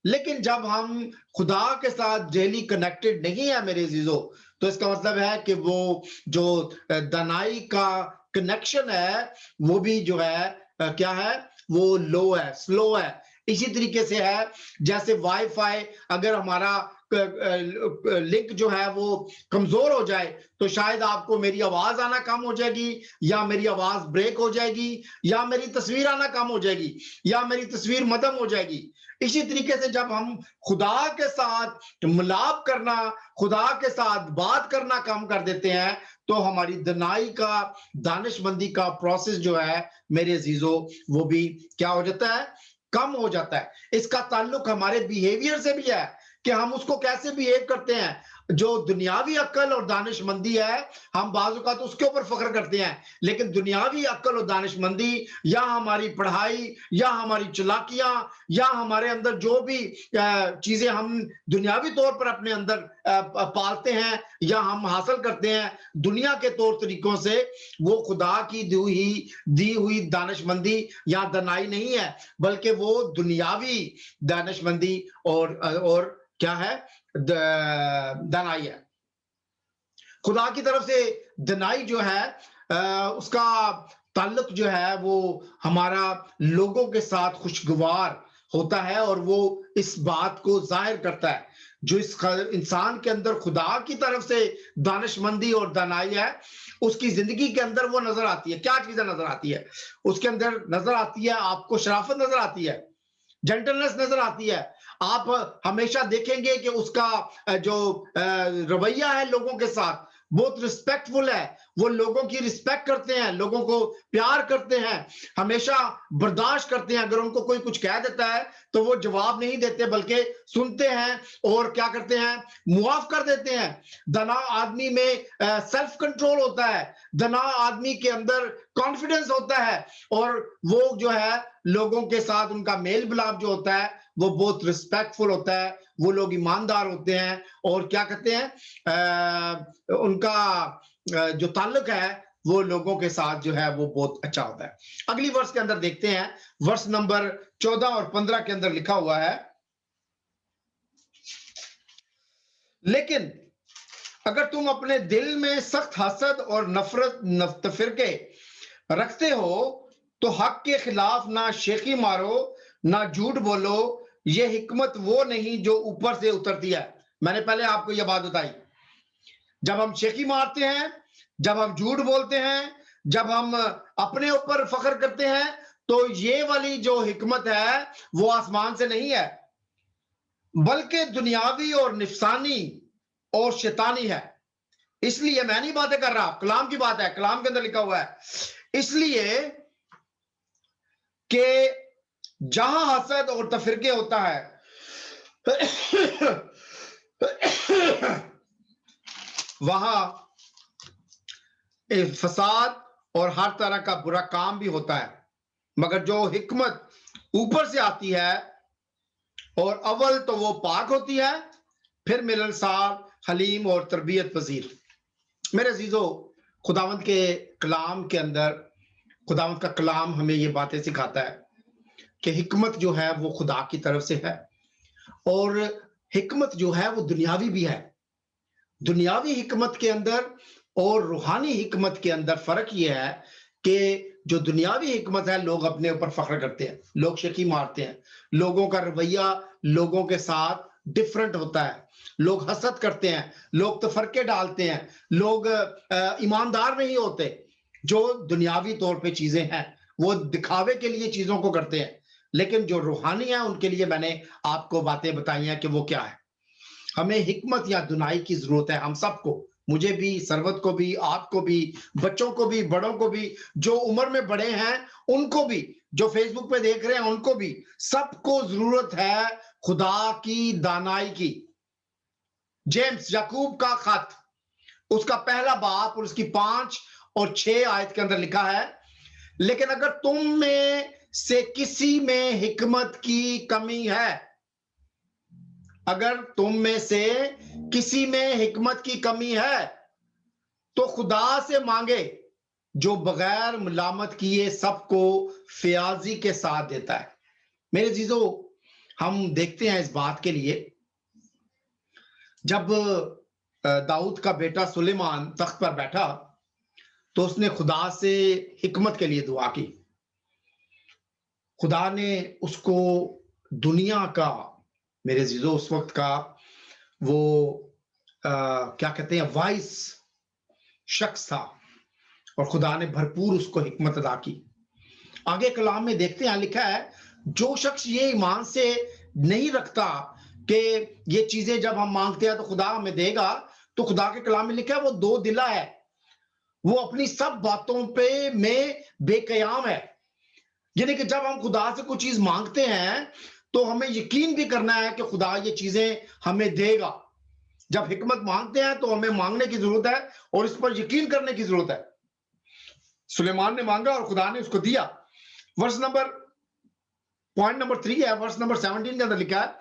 लेकिन जब हम खुदा के साथ डेली कनेक्टेड नहीं है मेरे अजीजों, तो इसका मतलब है कि वो जो दनाई का कनेक्शन है वो भी जो है क्या है? वो लो है, स्लो है, इसी तरीके से है जैसे वाईफाई, अगर हमारा लिंक जो है वो कमजोर हो जाए तो शायद आपको मेरी आवाज आना कम हो जाएगी, या मेरी आवाज ब्रेक हो जाएगी, या मेरी तस्वीर आना कम हो जाएगी, या मेरी तस्वीर मध्यम हो जाएगी। इसी तरीके से जब हम खुदा के साथ मिलाप करना, खुदा के साथ बात करना कम कर देते हैं, तो हमारी दनाई का, दानिशमंदी का प्रोसेस जो है मेरे अजीजों, वो भी क्या हो जाता है, कम हो जाता है। इसका ताल्लुक हमारे बिहेवियर से भी है कि हम उसको कैसे बिहेव करते हैं। जो दुनियावी अक्ल और दानिशमंदी है, हम बाज़ औक़ात उसके ऊपर फख्र करते हैं, लेकिन दुनियावी अक्ल और दानिशमंदी, या हमारी पढ़ाई, या हमारी चालाकियां, या हमारे अंदर जो भी चीजें हम दुनियावी तौर पर अपने अंदर पालते हैं या हम हासिल करते हैं दुनिया के तौर तरीकों से, वो खुदा की दी हुई दानिशमंदी या दनाई नहीं है, बल्कि वो दुनियावी दानिशमंदी और क्या है, दनाई है। खुदा की तरफ से दनाई जो है उसका ताल्लुक जो है वो हमारा लोगों के साथ खुशगवार होता है, और वो इस बात को जाहिर करता है जो इस इंसान के अंदर खुदा की तरफ से दानिशमंदी और दनाई है, उसकी जिंदगी के अंदर वो नजर आती है। क्या चीजें नजर आती है उसके अंदर? नजर आती है आपको शराफत नजर आती है, जेंटलनेस नजर आती है। आप हमेशा देखेंगे कि उसका जो रवैया है लोगों के साथ बहुत रिस्पेक्टफुल है, वो लोगों की रिस्पेक्ट करते हैं, लोगों को प्यार करते हैं, हमेशा बर्दाश्त करते हैं। अगर उनको कोई कुछ कह देता है तो वो जवाब नहीं देते, बल्कि सुनते हैं और क्या करते हैं, मुआफ कर देते हैं। दना आदमी में सेल्फ कंट्रोल होता है, दना आदमी के अंदर कॉन्फिडेंस होता है, और वो जो है लोगों के साथ उनका मेल मिलाप जो होता है वो बहुत रिस्पेक्टफुल होता है। वो लोग ईमानदार होते हैं, और क्या कहते हैं, उनका जो ताल्लुक है वो लोगों के साथ जो है वो बहुत अच्छा होता है। अगली वर्ष के अंदर देखते हैं, वर्ष नंबर 14 और 15 के अंदर लिखा हुआ है, लेकिन अगर तुम अपने दिल में सख्त हसद और नफरत तफरके रखते हो तो हक के खिलाफ ना शेखी मारो ना झूठ बोलो, ये हिकमत वो नहीं जो ऊपर से उतरती है। मैंने पहले आपको यह बात बताई, जब हम शेखी मारते हैं, जब हम झूठ बोलते हैं, जब हम अपने ऊपर फख्र करते हैं, तो ये वाली जो हिकमत है वो आसमान से नहीं है, बल्कि दुनियावी और निफसानी और शैतानी है। इसलिए मैं नहीं बातें कर रहा, कलाम की बात है, कलाम के अंदर लिखा हुआ है, इसलिए कि जहां हसद और तफरके होता है वहां फसाद और हर तरह का बुरा काम भी होता है। मगर जो हिकमत ऊपर से आती है, और अव्वल तो वो पाक होती है, फिर मिलनसार, हलीम और तरबियत पजीर। मेरे अजीजों, खुदावंद के कलाम के अंदर, खुदावंद का कलाम हमें ये बातें सिखाता है कि हिकमत जो है वो खुदा की तरफ से है, और हिकमत जो है वो दुनियावी भी है। दुनियावी हिकमत के अंदर और रूहानी हिकमत के अंदर फर्क ये है कि जो दुनियावी हिकमत है, लोग अपने ऊपर फख्र करते हैं, लोग शेखी मारते हैं, लोगों का रवैया लोगों के साथ डिफरेंट होता है, लोग हसद करते हैं, लोग तफरके डालते हैं, लोग ईमानदार नहीं होते। जो दुनियावी तौर पे चीजें हैं वो दिखावे के लिए चीजों को करते हैं, लेकिन जो रूहानी है उनके लिए मैंने आपको बातें बताई हैं कि वो क्या है। हमें हिकमत या दुनाई की जरूरत है, हम सबको, मुझे भी, सरवत को भी, आपको भी, बच्चों को भी, बड़ों को भी, जो उम्र में बड़े हैं उनको भी, जो फेसबुक पे देख रहे हैं उनको भी, सबको जरूरत है खुदा की दानाई की। जेम्स, याकूब का खत, उसका पहला बाब और उसकी 5 और 6 आयत के अंदर लिखा है, लेकिन अगर तुम में से किसी में हिकमत की कमी है, अगर तुम में से किसी में हिकमत की कमी है तो खुदा से मांगे जो बगैर मुलामत किए सबको फयाजी के साथ देता है। मेरे जीजों, हम देखते हैं इस बात के लिए, जब दाऊद का बेटा सुलेमान तख्त पर बैठा तो उसने खुदा से हिकमत के लिए दुआ की। खुदा ने उसको दुनिया का, मेरे जीजो, उस वक्त का वो क्या कहते हैं, वाइस शख्स था, और खुदा ने भरपूर उसको हिकमत अदा की। आगे कलाम में देखते हैं, लिखा है जो शख्स ये ईमान से नहीं रखता कि ये चीजें जब हम मांगते हैं तो खुदा हमें देगा, तो खुदा के कलाम में लिखा है वो दो दिला है, वो अपनी सब बातों पे में बेकयाम है। यानी कि जब हम खुदा से कुछ चीज मांगते हैं तो हमें यकीन भी करना है कि खुदा ये चीजें हमें देगा। जब हिकमत मांगते हैं तो हमें मांगने की जरूरत है और इस पर यकीन करने की जरूरत है। सुलेमान ने मांगा और खुदा ने उसको दिया। पॉइंट नंबर 3 है, वर्स नंबर 17 के अंदर लिखा है,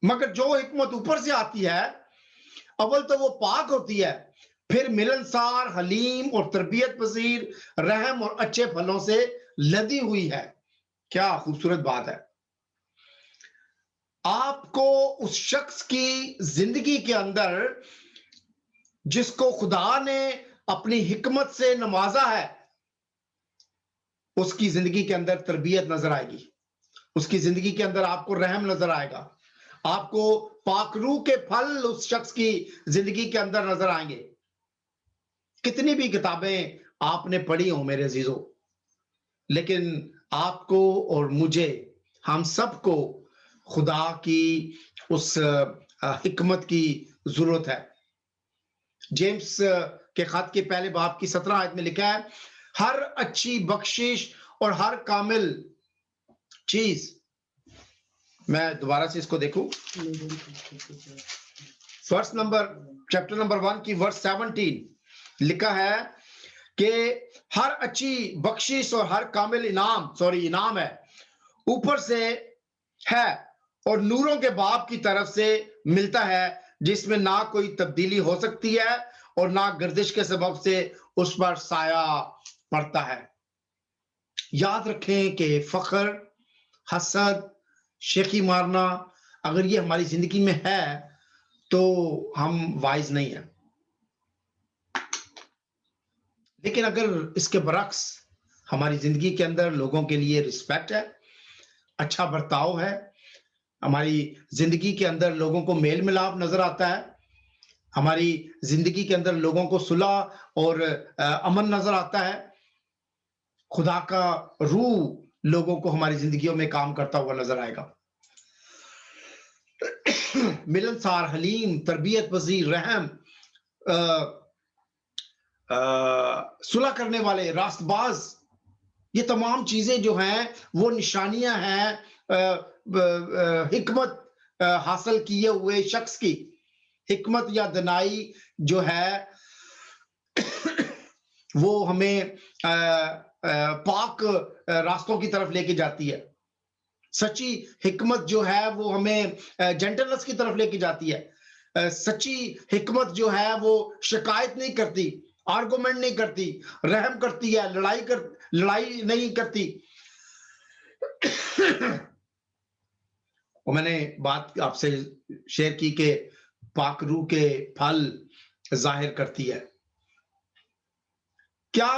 मगर जो हिकमत ऊपर से आती है अव्वल तो वो पाक होती है, फिर मिलनसार, हलीम और तरबियत पसीर, रहम और अच्छे फलों से लदी हुई है। क्या खूबसूरत बात है। आपको उस शख्स की जिंदगी के अंदर जिसको खुदा ने अपनी हिकमत से नवाजा है, उसकी जिंदगी के अंदर तरबियत नजर आएगी, उसकी जिंदगी के अंदर आपको रहम नजर आएगा, आपको पाकरू के फल उस शख्स की जिंदगी के अंदर नजर आएंगे। कितनी भी किताबें आपने पढ़ी हो मेरे अजीजों, लेकिन आपको और मुझे, हम सबको खुदा की उस हिकमत की जरूरत है। जेम्स के खत के पहले बाब की 17 आयत में लिखा है, हर अच्छी बख्शिश और हर कामिल चीज, मैं दोबारा से इसको देखूं, चैप्टर नंबर 1 की वर्स 17 लिखा है कि हर अच्छी बख्शिश और हर कामिल इनाम है ऊपर से है और नूरों के बाप की तरफ से मिलता है, जिसमें ना कोई तब्दीली हो सकती है और ना गर्दिश के सबब से उस पर साया पड़ता है। याद रखें कि फख्र, हसद, शेखी मारना अगर ये हमारी जिंदगी में है तो हम वाइज नहीं है। लेकिन अगर इसके बरक्स हमारी जिंदगी के अंदर लोगों के लिए रिस्पेक्ट है, अच्छा बर्ताव है, हमारी जिंदगी के अंदर लोगों को मेल मिलाप नजर आता है, हमारी जिंदगी के अंदर लोगों को सुलह और अमन नजर आता है, खुदा का रूह लोगों को हमारी जिंदगियों में काम करता हुआ नजर आएगा। मिलनसार, हलीम, तरबियत पजीर, रहम, सुलह करने वाले, रास्तबाज, ये तमाम चीजें जो हैं वो निशानियां हैं हिकमत हासिल किए हुए शख्स की। हिकमत या दनाई जो है वो हमें पाक रास्तों की तरफ लेके जाती है। सच्ची हिकमत जो है वो हमें जेंटलनेस की तरफ लेके जाती है। सच्ची हिकमत जो है वो शिकायत नहीं करती, आर्गुमेंट नहीं करती, रहम करती है, लड़ाई नहीं करती। और मैंने बात आपसे शेयर की कि पाक रूह के फल जाहिर करती है। क्या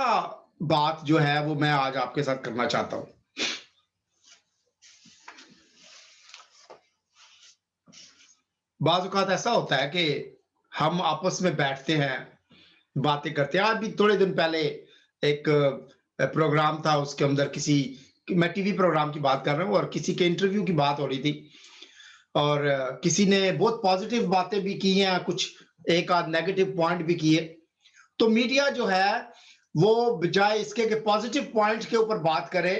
बात जो है वो मैं आज आपके साथ करना चाहता हूं। बाज़ औक़ात ऐसा होता है कि हम आपस में बैठते हैं, बातें करते हैं। आज भी थोड़े दिन पहले एक प्रोग्राम था, उसके अंदर मैं टीवी प्रोग्राम की बात कर रहा हूँ और किसी के इंटरव्यू की बात हो रही थी और किसी ने बहुत पॉजिटिव बातें भी की हैं, कुछ एक आध नेगेटिव पॉइंट भी किए। तो मीडिया जो है वो बजाय इसके कि पॉजिटिव पॉइंट के ऊपर बात करे,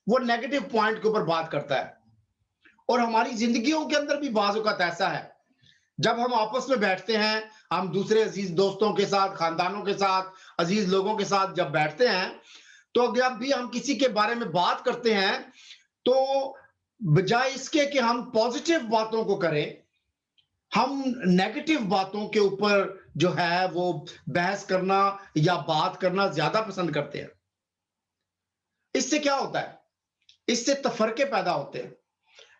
वो नेगेटिव पॉइंट के ऊपर बात करता है। और हमारी जिंदगियों के अंदर भी बाज़ औक़ात ऐसा है, जब हम आपस में बैठते हैं, हम दूसरे अजीज दोस्तों के साथ, खानदानों के साथ, अजीज लोगों के साथ जब बैठते हैं, तो जब भी हम किसी के बारे में बात करते हैं तो बजाय इसके कि हम पॉजिटिव बातों को करें, हम नेगेटिव बातों के ऊपर जो है वो बहस करना या बात करना ज्यादा पसंद करते हैं। इससे क्या होता है? इससे तफरके पैदा होते हैं,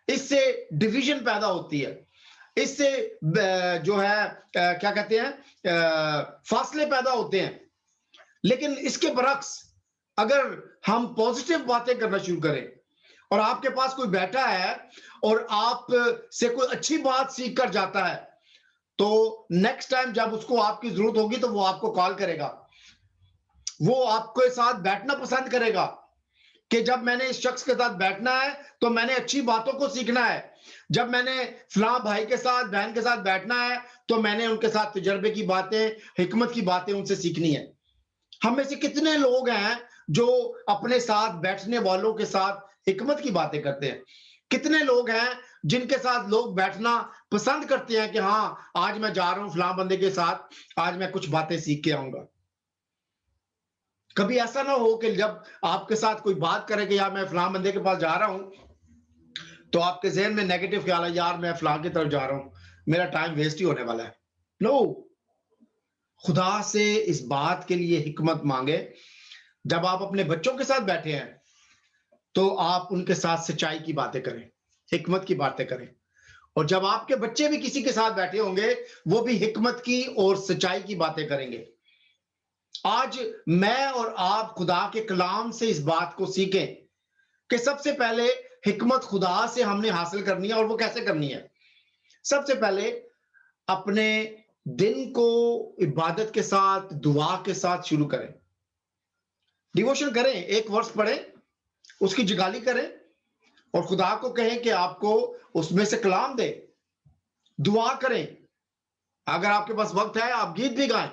इससे डिवीजन पैदा होती है, इससे जो है क्या कहते हैं फासले पैदा होते हैं। लेकिन इसके बरक्स अगर हम पॉजिटिव बातें करना शुरू करें और आपके पास कोई बैठा है और आप से कोई अच्छी बात सीख कर जाता है, तो नेक्स्ट टाइम जब उसको आपकी जरूरत होगी तो वो आपको कॉल करेगा, वो आपके साथ बैठना पसंद करेगा कि जब मैंने इस शख्स के साथ बैठना है तो मैंने अच्छी बातों को सीखना है, जब मैंने फलां भाई के साथ बहन के साथ बैठना है तो मैंने उनके साथ तजर्बे की बातें, हिकमत की बातें उनसे सीखनी है। हम में से कितने लोग हैं जो अपने साथ बैठने वालों के साथ हिकमत की बातें करते हैं? कितने लोग हैं जिनके साथ लोग बैठना पसंद करते हैं कि हाँ आज मैं जा रहा हूं फलां बंदे के साथ, आज मैं कुछ बातें सीख के आऊंगा। कभी ऐसा ना हो कि जब आपके साथ कोई बात करे कि यार मैं फलां बंदे के पास जा रहा हूं, तो आपके जहन में नेगेटिव ख्याल है, यार मैं फलां की तरफ जा रहा हूं, मेरा टाइम वेस्ट ही होने वाला है। नो, खुदा से इस बात के लिए हिकमत मांगे। जब आप अपने बच्चों के साथ बैठे हैं तो आप उनके साथ सच्चाई की बातें करें, हिकमत की बातें करें, और जब आपके बच्चे भी किसी के साथ बैठे होंगे वो भी हिकमत की और सच्चाई की बातें करेंगे। आज मैं और आप खुदा के कलाम से इस बात को सीखें कि सबसे पहले हिकमत खुदा से हमने हासिल करनी है, और वो कैसे करनी है? सबसे पहले अपने दिन को इबादत के साथ, दुआ के साथ शुरू करें। डिवोशन करें, एक वर्ष पढ़ें, उसकी जगाली करें और खुदा को कहें कि आपको उसमें से कलाम दे। दुआ करें, अगर आपके पास वक्त है आप गीत भी गाएं,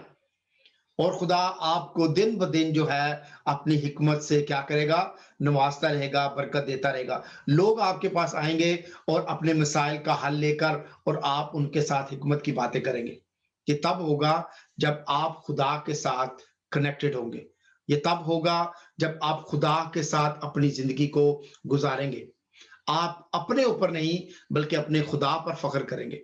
और खुदा आपको दिन ब दिन जो है अपनी हिकमत से क्या करेगा? नवाजता रहेगा, बरकत देता रहेगा। लोग आपके पास आएंगे और अपने मसाइल का हल लेकर, और आप उनके साथ हिकमत की बातें करेंगे। ये तब होगा जब आप खुदा के साथ कनेक्टेड होंगे। ये तब होगा जब आप खुदा के साथ अपनी जिंदगी को गुजारेंगे। आप अपने ऊपर नहीं बल्कि अपने खुदा पर फख्र करेंगे।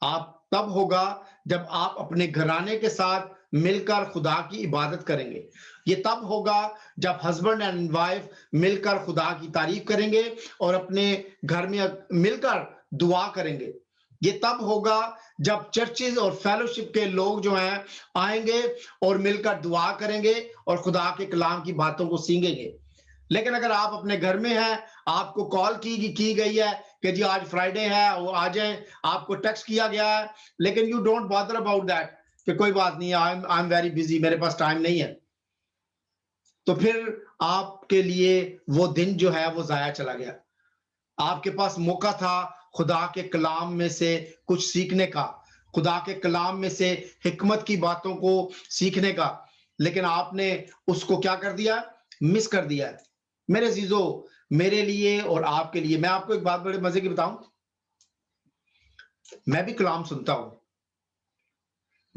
आप तब होगा जब आप अपने घराने के साथ मिलकर खुदा की इबादत करेंगे। ये तब होगा जब हस्बैंड एंड वाइफ मिलकर खुदा की तारीफ करेंगे और अपने घर में मिलकर दुआ करेंगे। ये तब होगा जब चर्चेज और फेलोशिप के लोग जो हैं आएंगे और मिलकर दुआ करेंगे और खुदा के कलाम की बातों को सीखेंगे। लेकिन अगर आप अपने घर में हैं, आपको कॉल की गई है कि जी आज फ्राइडे है, वो आ जाएं, आपको टेक्स्ट किया गया है, लेकिन you don't bother about that कि कोई बात नहीं, आई एम वेरी बिजी, मेरे पास टाइम नहीं है, तो फिर आपके लिए वो दिन जो है वो जाया चला गया। आपके पास मौका था खुदा के कलाम में से कुछ सीखने का, खुदा के कलाम में से हिकमत की बातों को सीखने का, लेकिन आपने उसको क्या कर दिया? मिस कर दिया है। मेरे अजीजों, मेरे लिए और आपके लिए मैं आपको एक बात बड़े मजे की बताऊं। मैं भी कलाम सुनता हूं,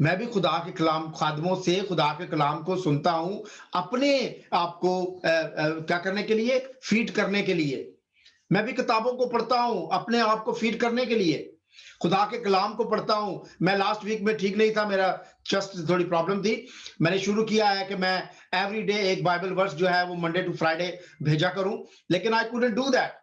मैं भी खुदा के कलाम खादमों से खुदा के कलाम को सुनता हूं, अपने आप को क्या करने के लिए? फीड करने के लिए। मैं भी किताबों को पढ़ता हूं अपने आप को फीड करने के लिए, खुदा के कलाम को पढ़ता हूं। मैं लास्ट वीक में ठीक नहीं था, मेरा चेस्ट थोड़ी प्रॉब्लम थी। मैंने शुरू किया है कि मैं एवरी डे एक बाइबल वर्स जो है वो मंडे टू फ्राइडे भेजा करूं, लेकिन I couldn't do that.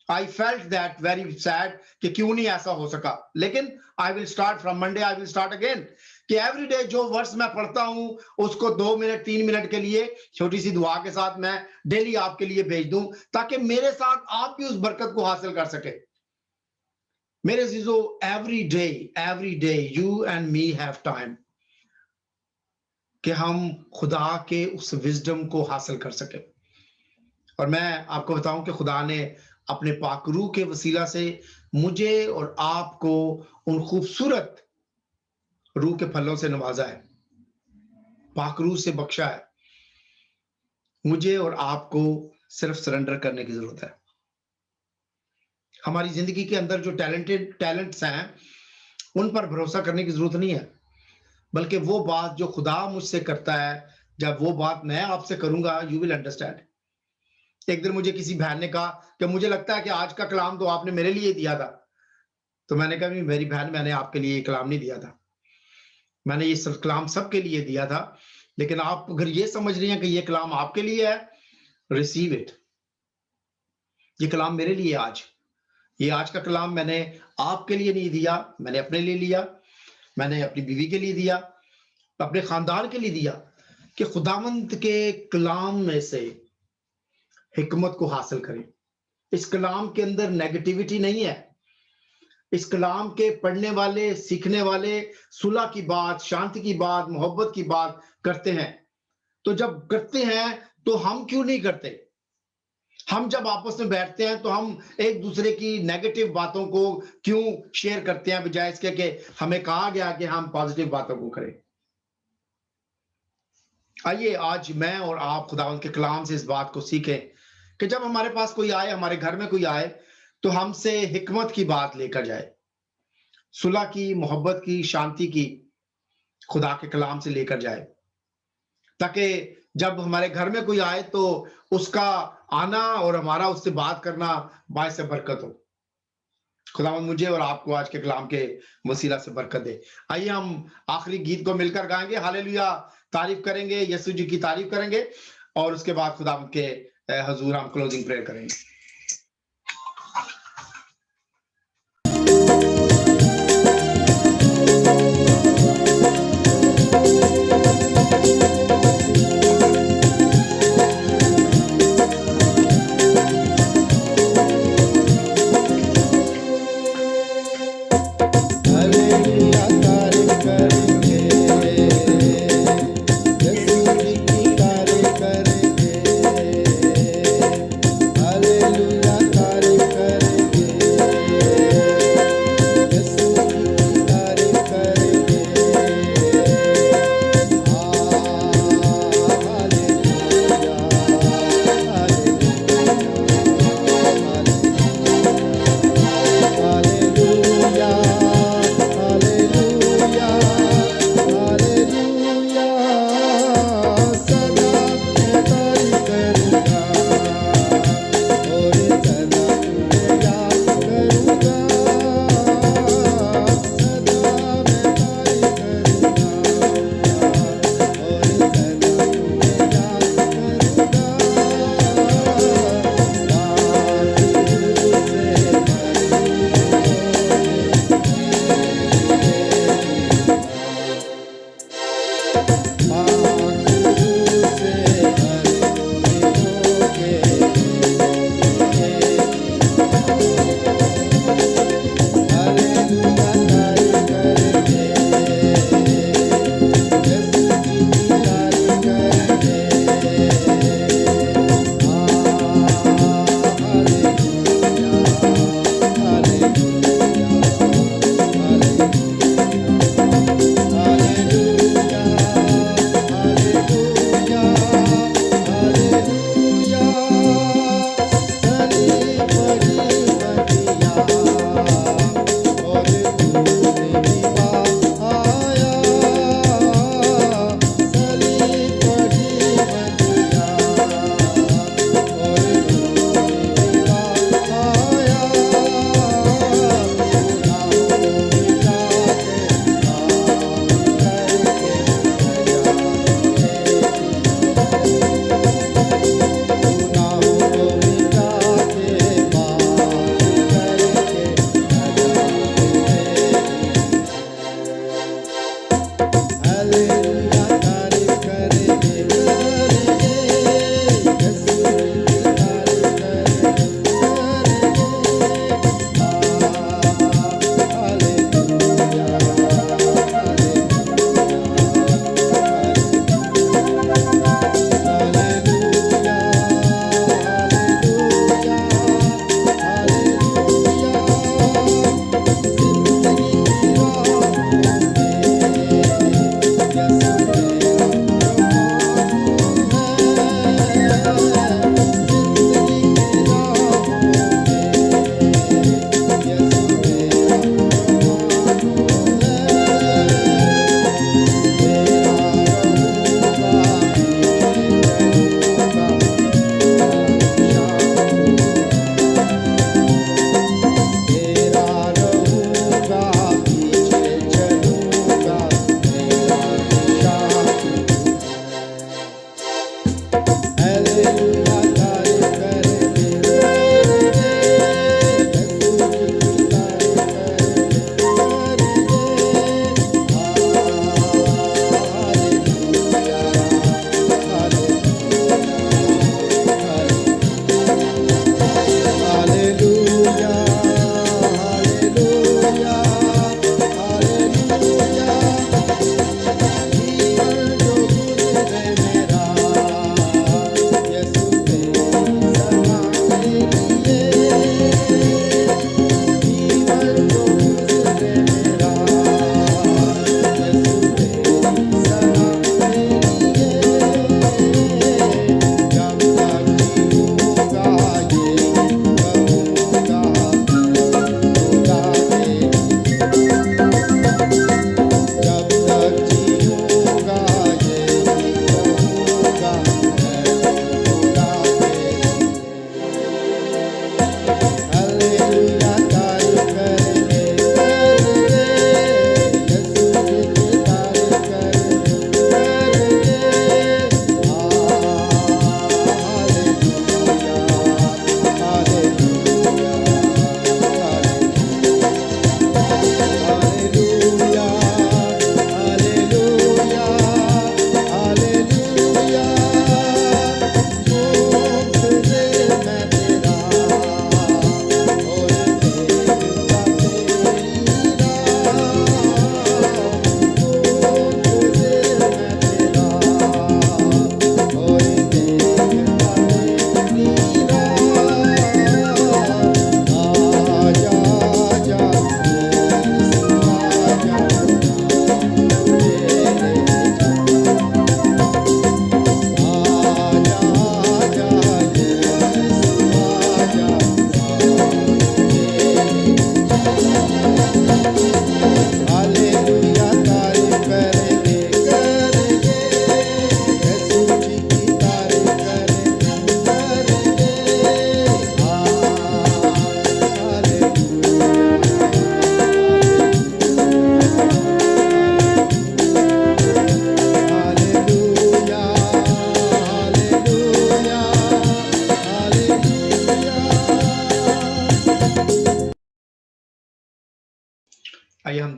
I felt that very sad कि क्यों नहीं ऐसा हो सका। लेकिन I will start from Monday, I will start again कि एवरी डे जो वर्स मैं पढ़ता हूं उसको 2 मिनट 3 मिनट के लिए छोटी सी दुआ के साथ मैं डेली आपके लिए भेज दूं, ताकि मेरे साथ आप भी उस बरकत को हासिल कर सके। मेरे अजीजों, every day you and me have time कि हम खुदा के उस विजडम को हासिल कर सके। और मैं आपको बताऊं कि खुदा ने अपने पाक रूह के वसीला से मुझे और आपको उन खूबसूरत रूह के फलों से नवाजा है, पाक रूह से बख्शा है। मुझे और आपको सिर्फ सरेंडर करने की जरूरत है। हमारी जिंदगी के अंदर जो टैलेंट्स हैं उन पर भरोसा करने की जरूरत नहीं है, बल्कि वो बात जो खुदा मुझसे करता है, जब वो बात मैं आपसे करूंगा, यू विल अंडरस्टैंड। एक दिन मुझे किसी बहन ने कहा कि मुझे लगता है कि आज का कलाम तो आपने मेरे लिए दिया था। तो मैंने कहा मेरी बहन, मैंने आपके लिए ये कलाम नहीं दिया था, मैंने ये सब कलाम सबके लिए दिया था। लेकिन आप अगर ये समझ रही हैं कि ये कलाम आपके लिए है, रिसीव इट। ये कलाम मेरे लिए आज, ये आज का कलाम मैंने आपके लिए नहीं दिया, मैंने अपने लिए लिया, मैंने अपनी बीवी के लिए दिया, अपने खानदान के लिए दिया, कि खुदावंद के कलाम में से हिकमत को हासिल करें, इस कलाम के अंदर नेगेटिविटी नहीं है। इस कलाम के पढ़ने वाले, सीखने वाले सुलह की बात, शांति की बात, मोहब्बत की बात करते हैं। तो जब करते हैं तो हम क्यों नहीं करते? हम जब आपस में बैठते हैं तो हम एक दूसरे की नेगेटिव बातों को क्यों शेयर करते हैं, बजाय इसके कि हमें कहा गया कि हम पॉजिटिव बातों को करें। आइए आज मैं और आप खुदावंद के कलाम से इस बात को सीखें कि जब हमारे पास कोई आए, हमारे घर में कोई आए, तो हमसे हिकमत की बात लेकर जाए, सुलह की, मोहब्बत की, शांति की, खुदा के कलाम से लेकर जाए, ताकि जब हमारे घर में कोई आए तो उसका आना और हमारा उससे बात करना बायस बरकत हो। खुदावंद मुझे और आपको आज के कलाम के वसीला से बरकत दे। आइए हम आखिरी गीत को मिलकर गाएंगे, हालेलुया तारीफ करेंगे, यीशु जी की तारीफ करेंगे और उसके बाद खुदावंद के हजूर हम क्लोजिंग प्रेयर करेंगे। हालेलुया तारीफ करेंगे, यीशु जी की तारीफ करेंगे। हालेलुया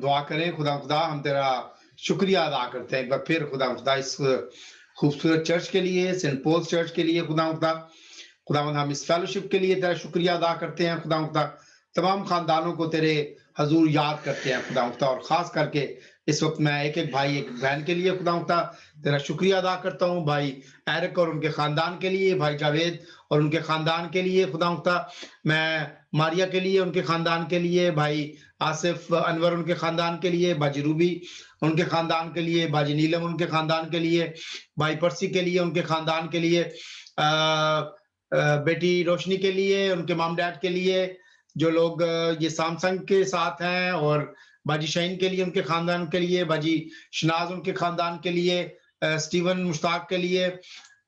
दुआ करें। खुदा हम तेरा शुक्रिया अदा करते हैं एक बार फिर खुदा इस खूबसूरत चर्च के लिए, सेंट पॉल्स चर्च के लिए खुदा हम इस फेलोशिप के लिए तेरा शुक्रिया अदा करते हैं। खुदा तमाम खानदानों को तेरे हजूर याद करते हैं खुदा और खास करके इस वक्त मैं एक भाई एक बहन के लिए खुदा तेरा शुक्रिया अदा करता हूँ। भाई एरिक और उनके खानदान के लिए, भाई जावेद और उनके खानदान के लिए खुदा मैं मारिया के लिए, उनके खानदान के लिए, भाई आसिफ अनवर उनके खानदान के लिए, बाजी रूबी उनके खानदान के लिए, बाजी नीलम उनके खानदान के लिए, भाई परसी के लिए, उनके खानदान के लिए, बेटी रोशनी के लिए, उनके माम डैड के लिए, जो लोग ये सैमसंग के साथ हैं, और बाजी शहीन के लिए, उनके खानदान के लिए, बाजी शनाज उनके खानदान के लिए, स्टीवन मुश्ताक के लिए,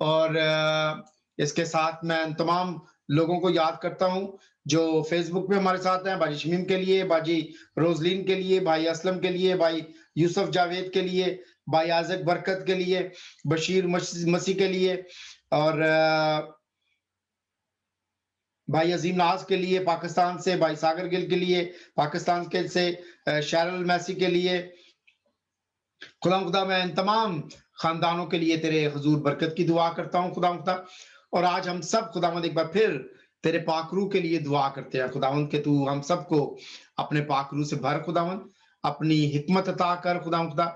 और इसके साथ मैं तमाम लोगों को याद करता हूं जो फेसबुक पे हमारे साथ हैं। बाजी शमीम के लिए, बाजी रोजलीन के लिए, भाई असलम के लिए, भाई यूसुफ जावेद के लिए, भाई आज़क बरकत के लिए, बशीर मसीह के लिए, और भाई अजीम नाज के लिए पाकिस्तान से, भाई सागर गिल के लिए पाकिस्तान के से, शैरल मैसी के लिए। खुदा मैं इन तमाम खानदानों के लिए तेरे हुजूर बरकत की दुआ करता हूँ खुदा। और आज हम सब खुदावंद एक बार फिर तेरे पाकरू के लिए दुआ करते हैं खुदावंद के तू हम सबको अपने पाकरू से भर खुदावंद, अपनी हिकमत अता कर खुदा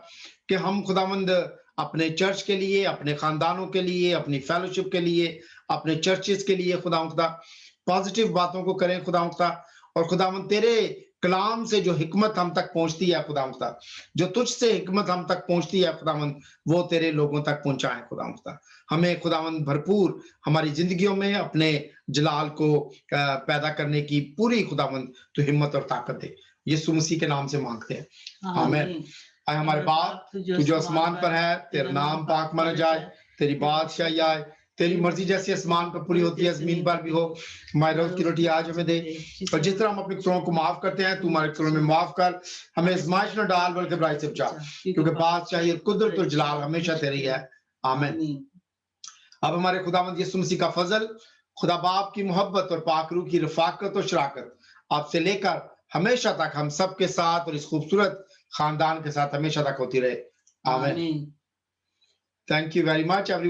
कि हम खुदावंद अपने चर्च के लिए, अपने खानदानों के लिए, अपनी फेलोशिप के लिए, अपने चर्चेस के लिए खुदा पॉजिटिव बातों को करें खुदा। और खुदावंद तेरे कलाम से जो हिकमत हम तक पहुंचती है खुदा, जो तुझसे हिकमत हम तक पहुंचती है खुदावंद, वो तेरे लोगों तक पहुंचाए खुदा। हमें खुदावंद भरपूर हमारी जिंदगियों में अपने जलाल को पैदा करने की पूरी खुदावंद तो हिम्मत और ताकत दे। यीशु मसीह के नाम से मांगते हैं, आमीन। आए हमारे बाप तू जो आसमान पर है, तेरा नाम पाक माना जाए, तेरी बादशाही आए, तेरी मर्जी जैसी आसमान पर पूरी होती है जमीन पर भी हो। हमारे रोज की रोटी आज हमें दे, और जिस तरह हम अपने कसूरों को माफ करते हैं तू हमारे कसूरों में माफ कर। हमें आजमाइश न डाल बल्कि बुराई से बचा, क्योंकि बादशाही और कुदरत और जलाल हमेशा तेरी है, आमीन। अब हमारे खुदावंद यीशु मसीह का फजल, खुदा बाप की मोहब्बत और पाकरू की रफाकत और शराकत आपसे लेकर हमेशा तक हम सब के साथ और इस खूबसूरत खानदान के साथ हमेशा तक होती रहे, आमीन। Thank you very much everyone.